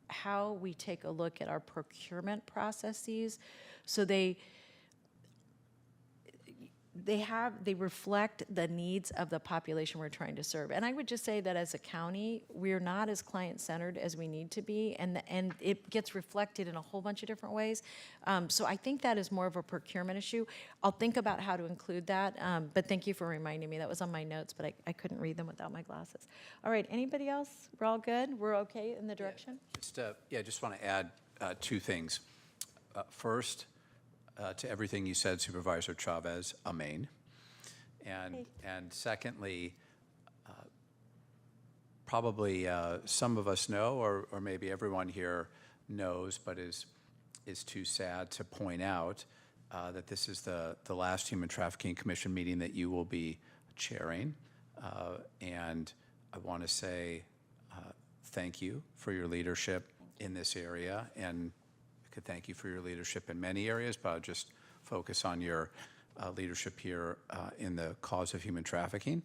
how we take a look at our procurement processes, so they reflect the needs of the population we're trying to serve. And I would just say that as a county, we're not as client-centered as we need to be, and it gets reflected in a whole bunch of different ways. So I think that is more of a procurement issue. I'll think about how to include that, but thank you for reminding me. That was on my notes, but I couldn't read them without my glasses. All right, anybody else? We're all good? We're okay in the direction? Just want to add 2 things. First, to everything you said, Supervisor Chavez, amen. And secondly, probably some of us know, or maybe everyone here knows, but is too sad to point out that this is the last Human Trafficking Commission meeting that you will be chairing. And I want to say thank you for your leadership in this area, and could thank you for your leadership in many areas, but I'll just focus on your leadership here in the cause of human trafficking.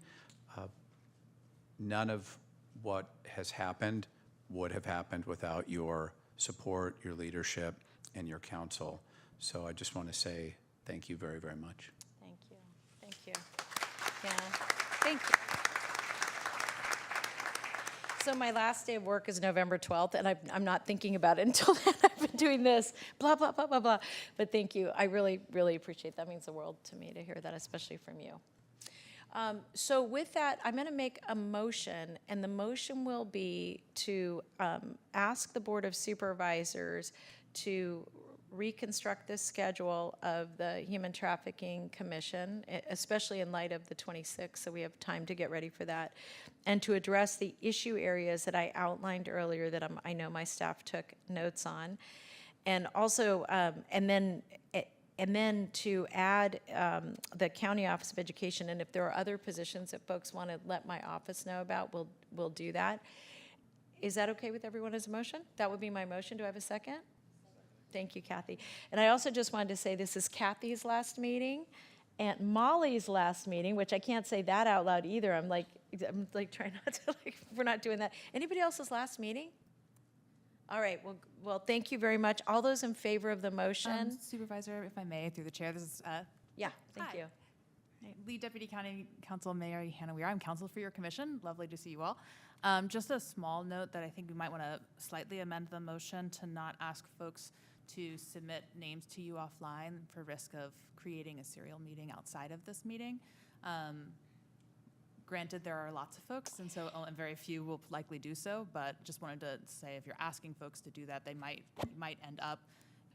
None of what has happened would have happened without your support, your leadership, and your counsel. So I just want to say thank you very, very much. Thank you. Thank you. Yeah. Thank you. So my last day of work is November 12th, and I'm not thinking about it until then. I've been doing this, blah, blah, blah, blah, blah. But thank you. I really, really appreciate that. That means the world to me to hear that, especially from you. So with that, I'm going to make a motion, and the motion will be to ask the Board of Supervisors to reconstruct this schedule of the Human Trafficking Commission, especially in light of the 26th, so we have time to get ready for that, and to address the issue areas that I outlined earlier that I know my staff took notes on. And also, and then to add the County Office of Education, and if there are other positions that folks want to let my office know about, we'll do that. Is that okay with everyone as a motion? That would be my motion. Do I have a second? Thank you, Kathy. And I also just wanted to say this is Kathy's last meeting and Molly's last meeting, which I can't say that out loud either. I'm like trying not to, we're not doing that. Anybody else's last meeting? All right, well, thank you very much. All those in favor of the motion? Supervisor, if I may, through the chair, this is Yeah, thank you. Lead Deputy County Counsel Mary Hannah Weir. I'm counsel for your commission. Lovely to see you all. Just a small note that I think we might want to slightly amend the motion to not ask folks to submit names to you offline for risk of creating a serial meeting outside of this meeting. Granted, there are lots of folks, and so and very few will likely do so, but just wanted to say if you're asking folks to do that, you might end up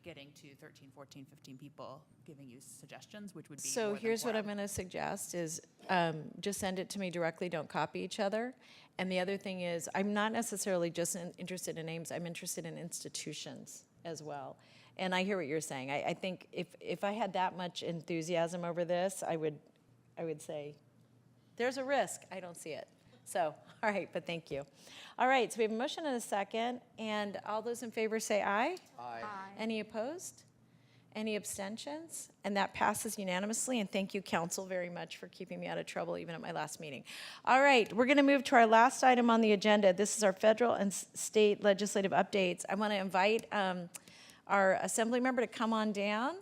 getting to 13, 14, 15 people giving you suggestions, which would be So more than here's what I'm quorum. going to suggest is just send it to me directly, don't copy each other. And the other thing is, I'm not necessarily just interested in names, I'm interested in institutions as well. And I hear what you're saying. I think if I had that much enthusiasm over this, I would say, there's a risk. I don't see it. So, all right, but thank you. All right, so we have a motion and a second, and all those in favor say aye. Aye. Any opposed? Any abstentions? And that passes unanimously, and thank you, council, very much for keeping me out of trouble even at my last meeting. All right, we're gonna move to our last item on the agenda. This is our federal and state legislative updates. I wanna invite our assembly member to come on down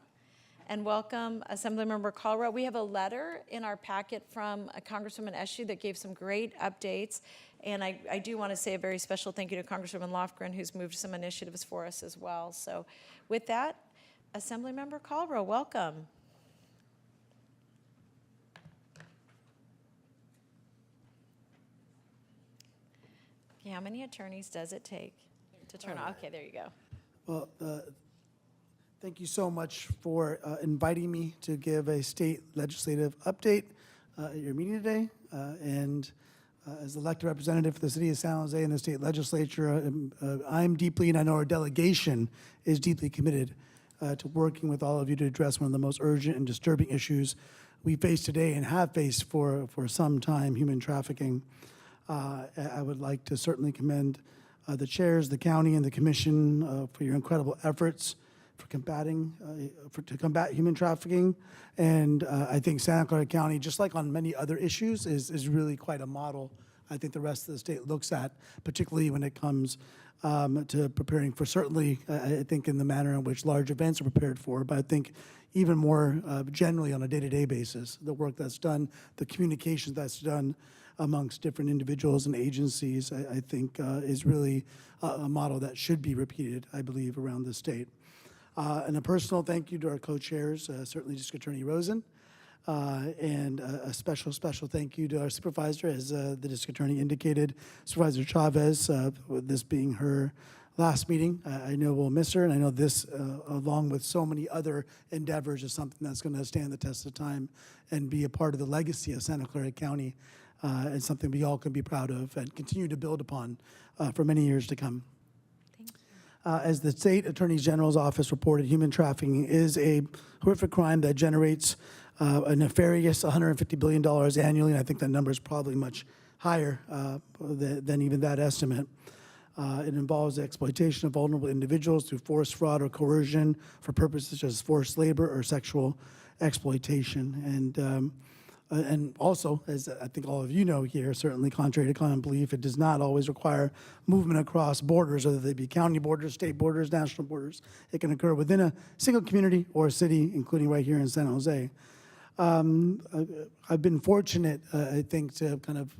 and welcome Assemblymember Colrell. We have a letter in our packet from Congresswoman Eshoo that gave some great updates. And I do want to say a very special thank you to Congresswoman Lofgren, who's moved some initiatives for us as well. So with that, Assemblymember Colrell, welcome. Okay, how many attorneys does it take to turn on? Okay, there you go. Well, thank you so much for inviting me to give a state legislative update at your meeting today. As elected representative for the city of San Jose and the state legislature, I'm deeply, and I know our delegation is deeply committed to working with all of you to address one of the most urgent and disturbing issues we face today and have faced for some time, human trafficking. I would like to certainly commend the chairs, the county, and the commission for your incredible efforts for to combat human trafficking. And I think Santa Clara County, just like on many other issues, is really quite a model I think the rest of the state looks at, particularly when it comes to preparing for, certainly, I think in the manner in which large events are prepared for, but I think even more generally on a day-to-day basis, the work that's done, the communication that's done amongst different individuals and agencies, I think is really a model that should be repeated, I believe, around the state. And a personal thank you to our co-chairs, certainly District Attorney Rosen, and a special thank you to our supervisor, as the District Attorney indicated, Supervisor Chavez, with this being her last meeting. I know we'll miss her, and I know this, along with so many other endeavors, is something that's going to stand the test of time and be a part of the legacy of Santa Clara County, and something we all can be proud of and continue to build upon for many years to come. As the State Attorney General's office reported, human trafficking is a horrific crime that generates a nefarious $150 billion annually, and I think that number is probably much higher than even that estimate. It involves the exploitation of vulnerable individuals through force, fraud, or coercion for purposes such as forced labor or sexual exploitation. And also, as I think all of you know here, certainly contrary to common belief, it does not always require movement across borders, whether they be county borders, state borders, national borders. It can occur within a single community or a city, including right here in San Jose. I've been fortunate, I think, to kind of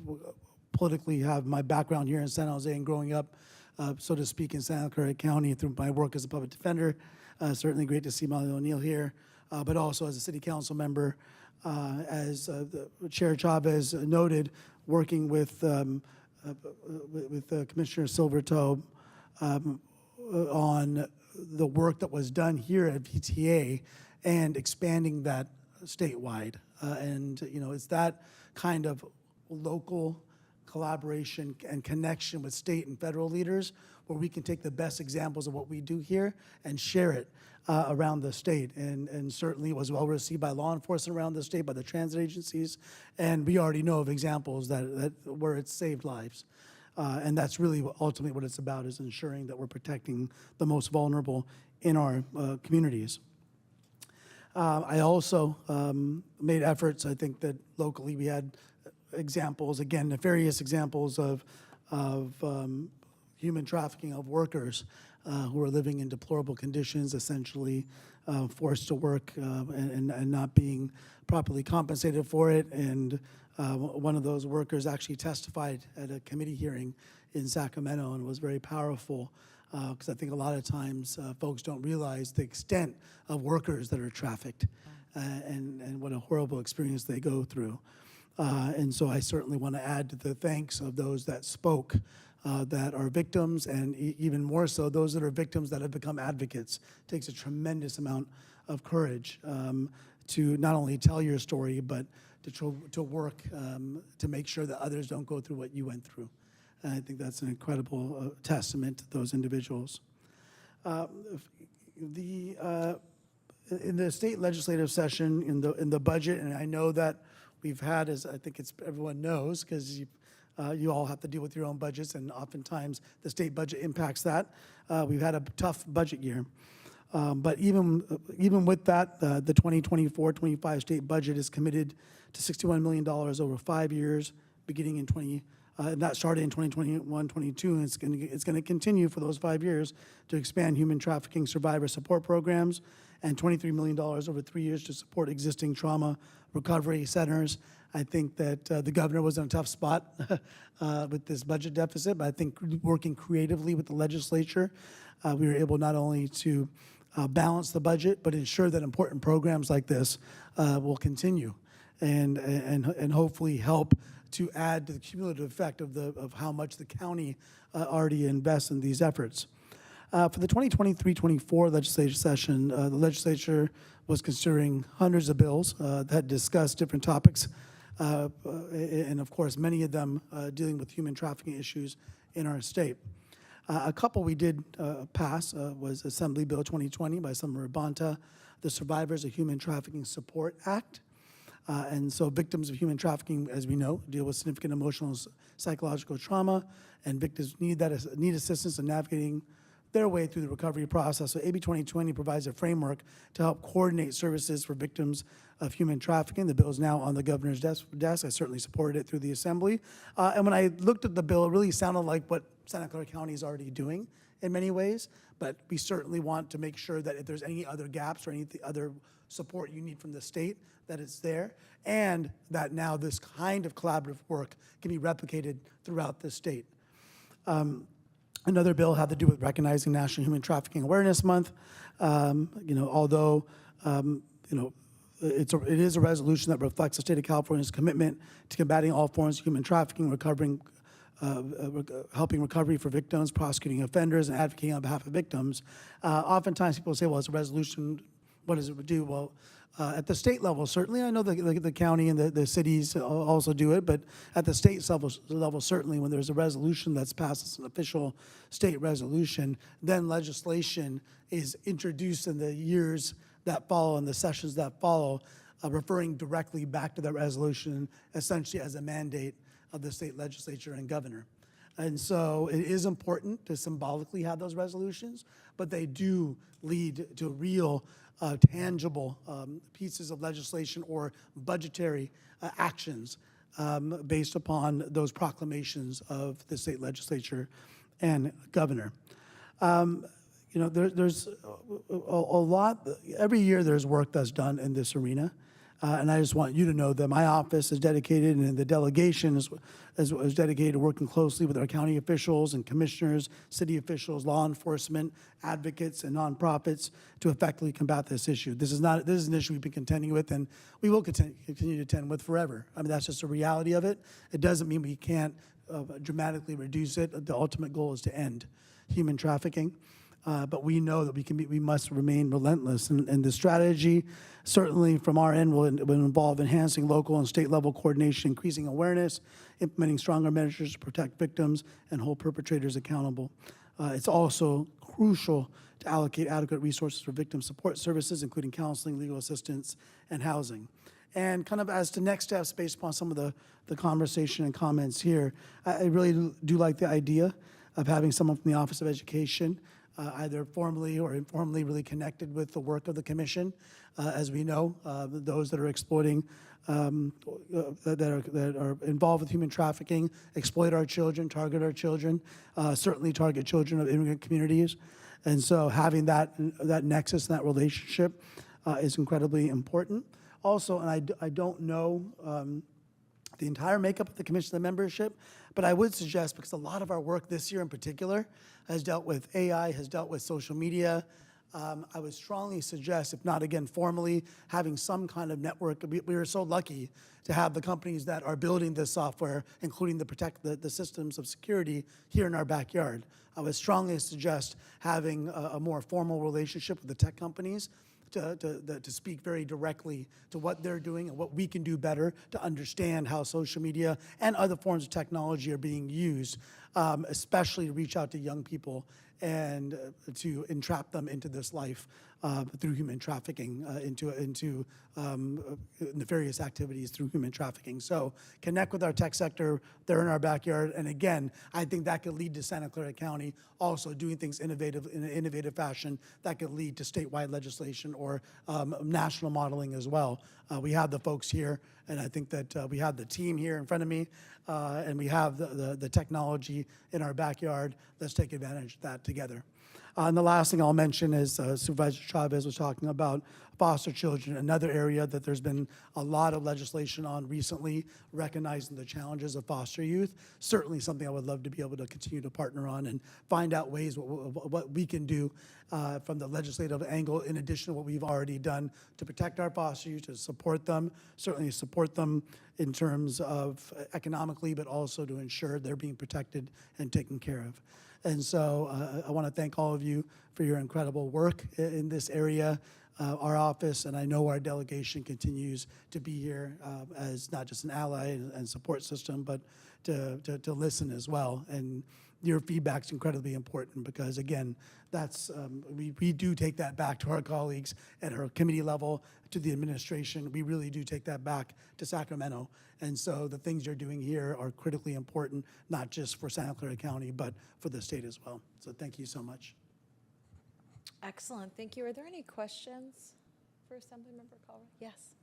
politically have my background here in San Jose and growing up, so to speak, in Santa Clara County through my work as a public defender. Certainly great to see Molly O'Neill here, but also as a city council member, as the Chair Chavez noted, working with Commissioner Silvertoe on the work that was done here at VTA and expanding that statewide. And, you know, it's that kind of local collaboration and connection with state and federal leaders where we can take the best examples of what we do here and share it around the state. And certainly it was well received by law enforcement around the state, by the transit agencies. And we already know of examples that where it's saved lives. And that's really ultimately what it's about, is ensuring that we're protecting the most vulnerable in our communities. I also made efforts, I think that locally we had examples, again, nefarious examples of human trafficking of workers who are living in deplorable conditions, essentially forced to work and not being properly compensated for it. And one of those workers actually testified at a committee hearing in Sacramento and was very powerful, because I think a lot of times folks don't realize the extent of workers that are trafficked and what a horrible experience they go through. And so I certainly want to add to the thanks of those that spoke that are victims, and even more so those that are victims that have become advocates. It takes a tremendous amount of courage to not only tell your story, but to work to make sure that others don't go through what you went through. And I think that's an incredible testament to those individuals. In the state legislative session, in the budget, and I know that we've had, as I think everyone knows, because you all have to deal with your own budgets, and oftentimes the state budget impacts that. We've had a tough budget year. But even with that, the 2024-25 state budget is committed to $61 million over 5 years, beginning in and that started in 2021-22, and it's going to continue for those 5 years to expand human trafficking survivor support programs, and $23 million over 3 years to support existing trauma recovery centers. I think that the governor was in a tough spot with this budget deficit, but I think working creatively with the legislature, we were able not only to balance the budget, but ensure that important programs like this will continue and hopefully help to add to the cumulative effect of how much the county already invests in these efforts. For the 2023-24 legislative session, the legislature was considering hundreds of bills that discussed different topics, and of course, many of them dealing with human trafficking issues in our state. A couple we did pass was Assembly Bill 2020 by Senator Bonta, the Survivors of Human Trafficking Support Act. And so victims of human trafficking, as we know, deal with significant emotional and psychological trauma, and victims need assistance in navigating their way through the recovery process. So AB 2020 provides a framework to help coordinate services for victims of human trafficking. The bill is now on the governor's desk. I certainly supported it through the assembly. And when I looked at the bill, it really sounded like what Santa Clara County is already doing in many ways, but we certainly want to make sure that if there's any other gaps or any other support you need from the state, that it's there, and that now this kind of collaborative work can be replicated throughout the state. Another bill had to do with recognizing National Human Trafficking Awareness Month. Although it is a resolution that reflects the state of California's commitment to combating all forms of human trafficking, helping recovery for victims, prosecuting offenders, and advocating on behalf of victims. Oftentimes people say, well, it's a resolution, what does it do? Well, at the state level, certainly, I know the county and the cities also do it, but at the state level, certainly, when there's a resolution that's passed as an official state resolution, then legislation is introduced in the years that follow and the sessions that follow, referring directly back to that resolution, essentially as a mandate of the state legislature and governor. And so it is important to symbolically have those resolutions, but they do lead to real tangible pieces of legislation or budgetary actions based upon those proclamations of the state legislature and governor. There's a lot, every year there's work that's done in this arena. And I just want you to know that my office is dedicated, and the delegation is dedicated to working closely with our county officials and commissioners, city officials, law enforcement, advocates, and nonprofits to effectively combat this issue. This is an issue we've been contending with, and we will continue to contend with forever. I mean, that's just a reality of it. It doesn't mean we can't dramatically reduce it. The ultimate goal is to end human trafficking. But we know that we must remain relentless. And the strategy, certainly from our end, will involve enhancing local and state level coordination, increasing awareness, implementing stronger measures to protect victims, and hold perpetrators accountable. It's also crucial to allocate adequate resources for victim support services, including counseling, legal assistance, and housing. And kind of as to next steps, based upon some of the conversation and comments here, I really do like the idea of having someone from the Office of Education, either formally or informally, really connected with the work of the commission. As we know, those that are exploiting, that are involved with human trafficking, exploit our children, target our children, certainly target children of immigrant communities. And so having that nexus and that relationship is incredibly important. Also, and I don't know the entire makeup of the commission, the membership, but I would suggest, because a lot of our work this year in particular has dealt with AI, has dealt with social media, I would strongly suggest, if not again formally, having some kind of network. We are so lucky to have the companies that are building this software, including the systems of security here in our backyard. I would strongly suggest having a more formal relationship with the tech companies to speak very directly to what they're doing and what we can do better to understand how social media and other forms of technology are being used, especially to reach out to young people and to entrap them into this life through human trafficking, into nefarious activities through human trafficking. So connect with our tech sector. They're in our backyard. And again, I think that could lead to Santa Clara County also doing things in an innovative fashion that could lead to statewide legislation or national modeling as well. We have the folks here, and I think that we have the team here in front of me, and we have the technology in our backyard. Let's take advantage of that together. And the last thing I'll mention is Supervisor Chavez was talking about foster children, another area that there's been a lot of legislation on recently, recognizing the challenges of foster youth. Certainly something I would love to be able to continue to partner on and find out ways what we can do from the legislative angle, in addition to what we've already done to protect our foster youth, to support them, certainly support them in terms of economically, but also to ensure they're being protected and taken care of. And so I want to thank all of you for your incredible work in this area. Our office, and I know our delegation, continues to be here as not just an ally and support system, but to listen as well. And your feedback's incredibly important because, again, that's we do take that back to our colleagues at our committee level, to the administration. We really do take that back to Sacramento. And so the things you're doing here are critically important, not just for Santa Clara County, but for the state as well. So thank you so much. Excellent, thank you. Are there any questions for Assemblymember Culver? Yes.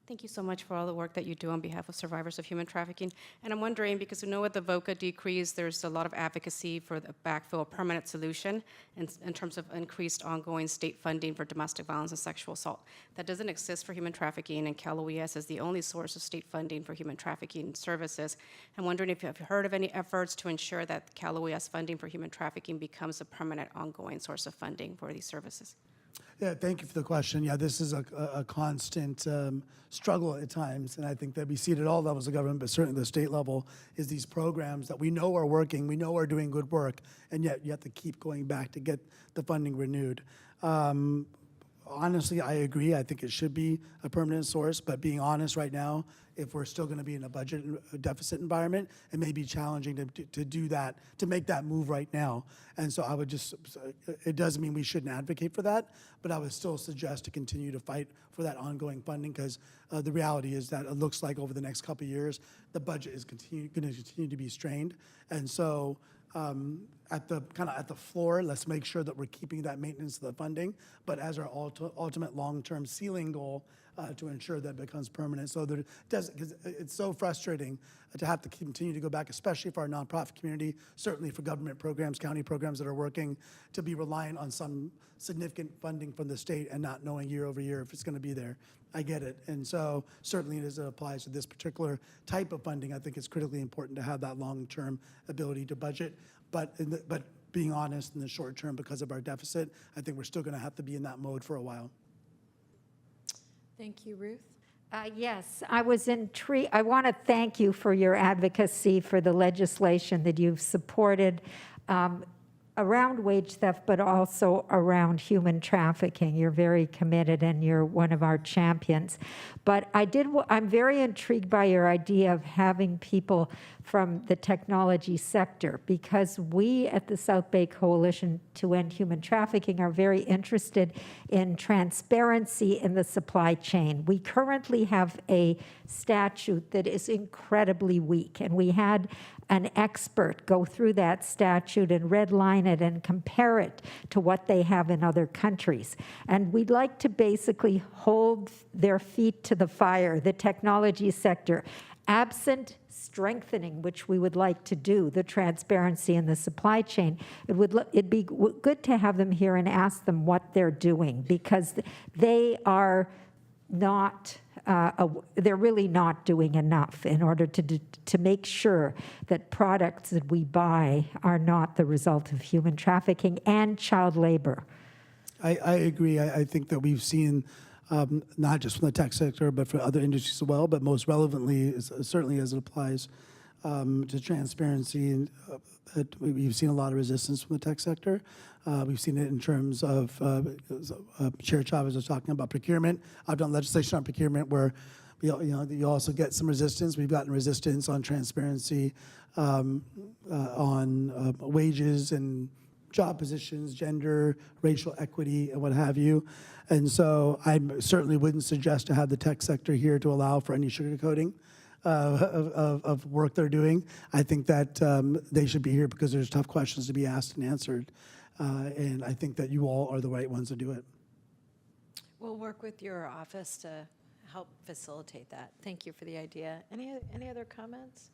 Thank you so much for all the work that you do on behalf of survivors of human trafficking. And I'm wondering, because we know with the VOCA decrees, there's a lot of advocacy for the backfill, a permanent solution in terms of increased ongoing state funding for domestic violence and sexual assault. That doesn't exist for human trafficking, and Cal OES is the only source of state funding for human trafficking services. I'm wondering if you've heard of any efforts to ensure that Cal OES funding for human trafficking becomes a permanent ongoing source of funding for these services. Yeah, thank you for the question. Yeah, this is a constant struggle at times, and I think that we see it at all levels of government, but certainly the state level, is these programs that we know are working, we know are doing good work, and yet you have to keep going back to get the funding renewed. Honestly, I agree. I think it should be a permanent source, but being honest right now, if we're still going to be in a budget deficit environment, it may be challenging to do that, to make that move right now. And so I would just, it doesn't mean we shouldn't advocate for that, but I would still suggest to continue to fight for that ongoing funding, because the reality is that it looks like over the next couple of years, the budget is going to continue to be strained. And so at the floor, let's make sure that we're keeping that maintenance of the funding, but as our ultimate long-term ceiling goal, to ensure that it becomes permanent. So that it doesn't, because it's so frustrating to have to continue to go back, especially for our nonprofit community, certainly for government programs, county programs that are working, to be reliant on some significant funding from the state and not knowing year over year if it's going to be there. I get it. And so certainly as it applies to this particular type of funding, I think it's critically important to have that long-term ability to budget. But being honest, in the short term, because of our deficit, I think we're still going to have to be in that mode for a while. Thank you, Ruth. Yes, I was intrigued. I want to thank you for your advocacy for the legislation that you've supported. around wage theft, but also around human trafficking. You're very committed and you're one of our champions. But I'm very intrigued by your idea of having people from the technology sector, because we at the South Bay Coalition to End Human Trafficking are very interested in transparency in the supply chain. We currently have a statute that is incredibly weak, and we had an expert go through that statute and redline it and compare it to what they have in other countries. And we'd like to basically hold their feet to the fire, the technology sector, absent strengthening, which we would like to do, the transparency in the supply chain. It'd be good to have them here and ask them what they're doing, because they are not they're really not doing enough in order to make sure that products that we buy are not the result of human trafficking and child labor. I agree. I think that we've seen, not just from the tech sector, but for other industries as well, but most relevantly, certainly as it applies to transparency, and we've seen a lot of resistance from the tech sector. We've seen it in terms of, Chair Chavez was talking about procurement. I've done legislation on procurement where you also get some resistance. We've gotten resistance on transparency, on wages and job positions, gender, racial equity, and what have you. And so I certainly wouldn't suggest to have the tech sector here to allow for any sugarcoating of work they're doing. I think that they should be here because there's tough questions to be asked and answered. And I think that you all are the right ones to do it. We'll work with your office to help facilitate that. Thank you for the idea. Any other comments?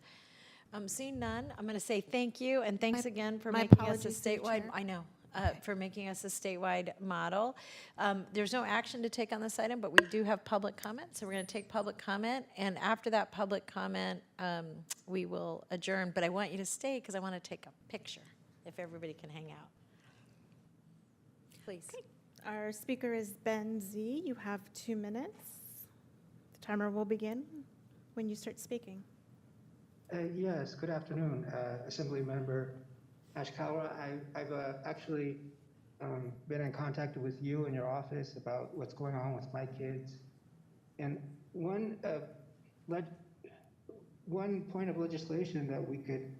Seeing none, I'm going to say thank you, and thanks again for my making us a apologies to the statewide. chair. I know. For making us a statewide model. There's no action to take on this item, but we do have public comment, so we're going to take public comment, and after that public comment, we will adjourn. But I want you to stay because I want to take a picture, if everybody can hang out. Please. Okay. Our speaker is Ben Z. You have 2 minutes. The timer will begin when you start speaking. Yes, good afternoon, Assembly Member Ashkawa. I've actually been in contact with you and your office about what's going on with my kids. And one point of legislation that we could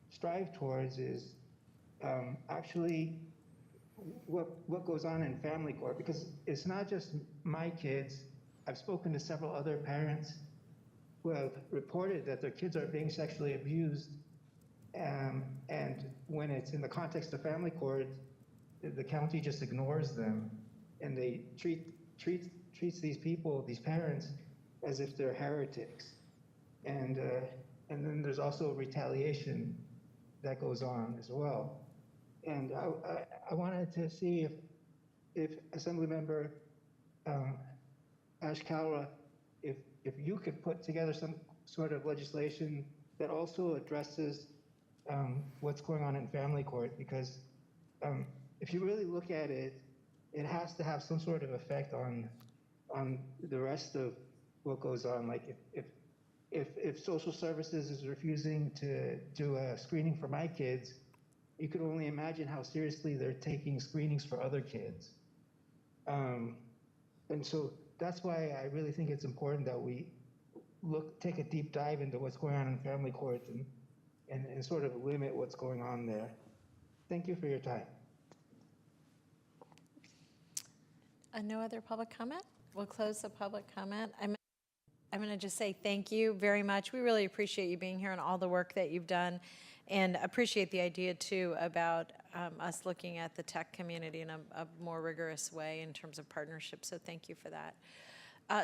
strive towards is actually what goes on in family court, because it's not just my kids. I've spoken to several other parents who have reported that their kids are being sexually abused, and when it's in the context of family court, the county just ignores them, and they treats these people, these parents, as if they're heretics, and then there's also retaliation that goes on as well. And I wanted to see if Assemblymember Ashkawa, if you could put together some sort of legislation that also addresses what's going on in family court, because if you really look at it, it has to have some sort of effect on the rest of what goes on. Like if social services is refusing to do a screening for my kids, you could only imagine how seriously they're taking screenings for other kids. And so that's why I really think it's important that we take a deep dive into what's going on in family court and sort of limit what's going on there. Thank you for your time. No other public comment? We'll close the public comment. I'm going to just say thank you very much. We really appreciate you being here and all the work that you've done, and appreciate the idea too about us looking at the tech community in a more rigorous way in terms of partnership. So thank you for that.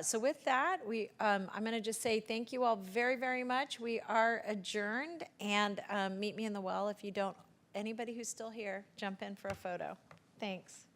So with that, I'm going to just say thank you all very, very much. We are adjourned, and meet me in the well if you don't. Anybody who's still here, jump in for a photo. Thanks.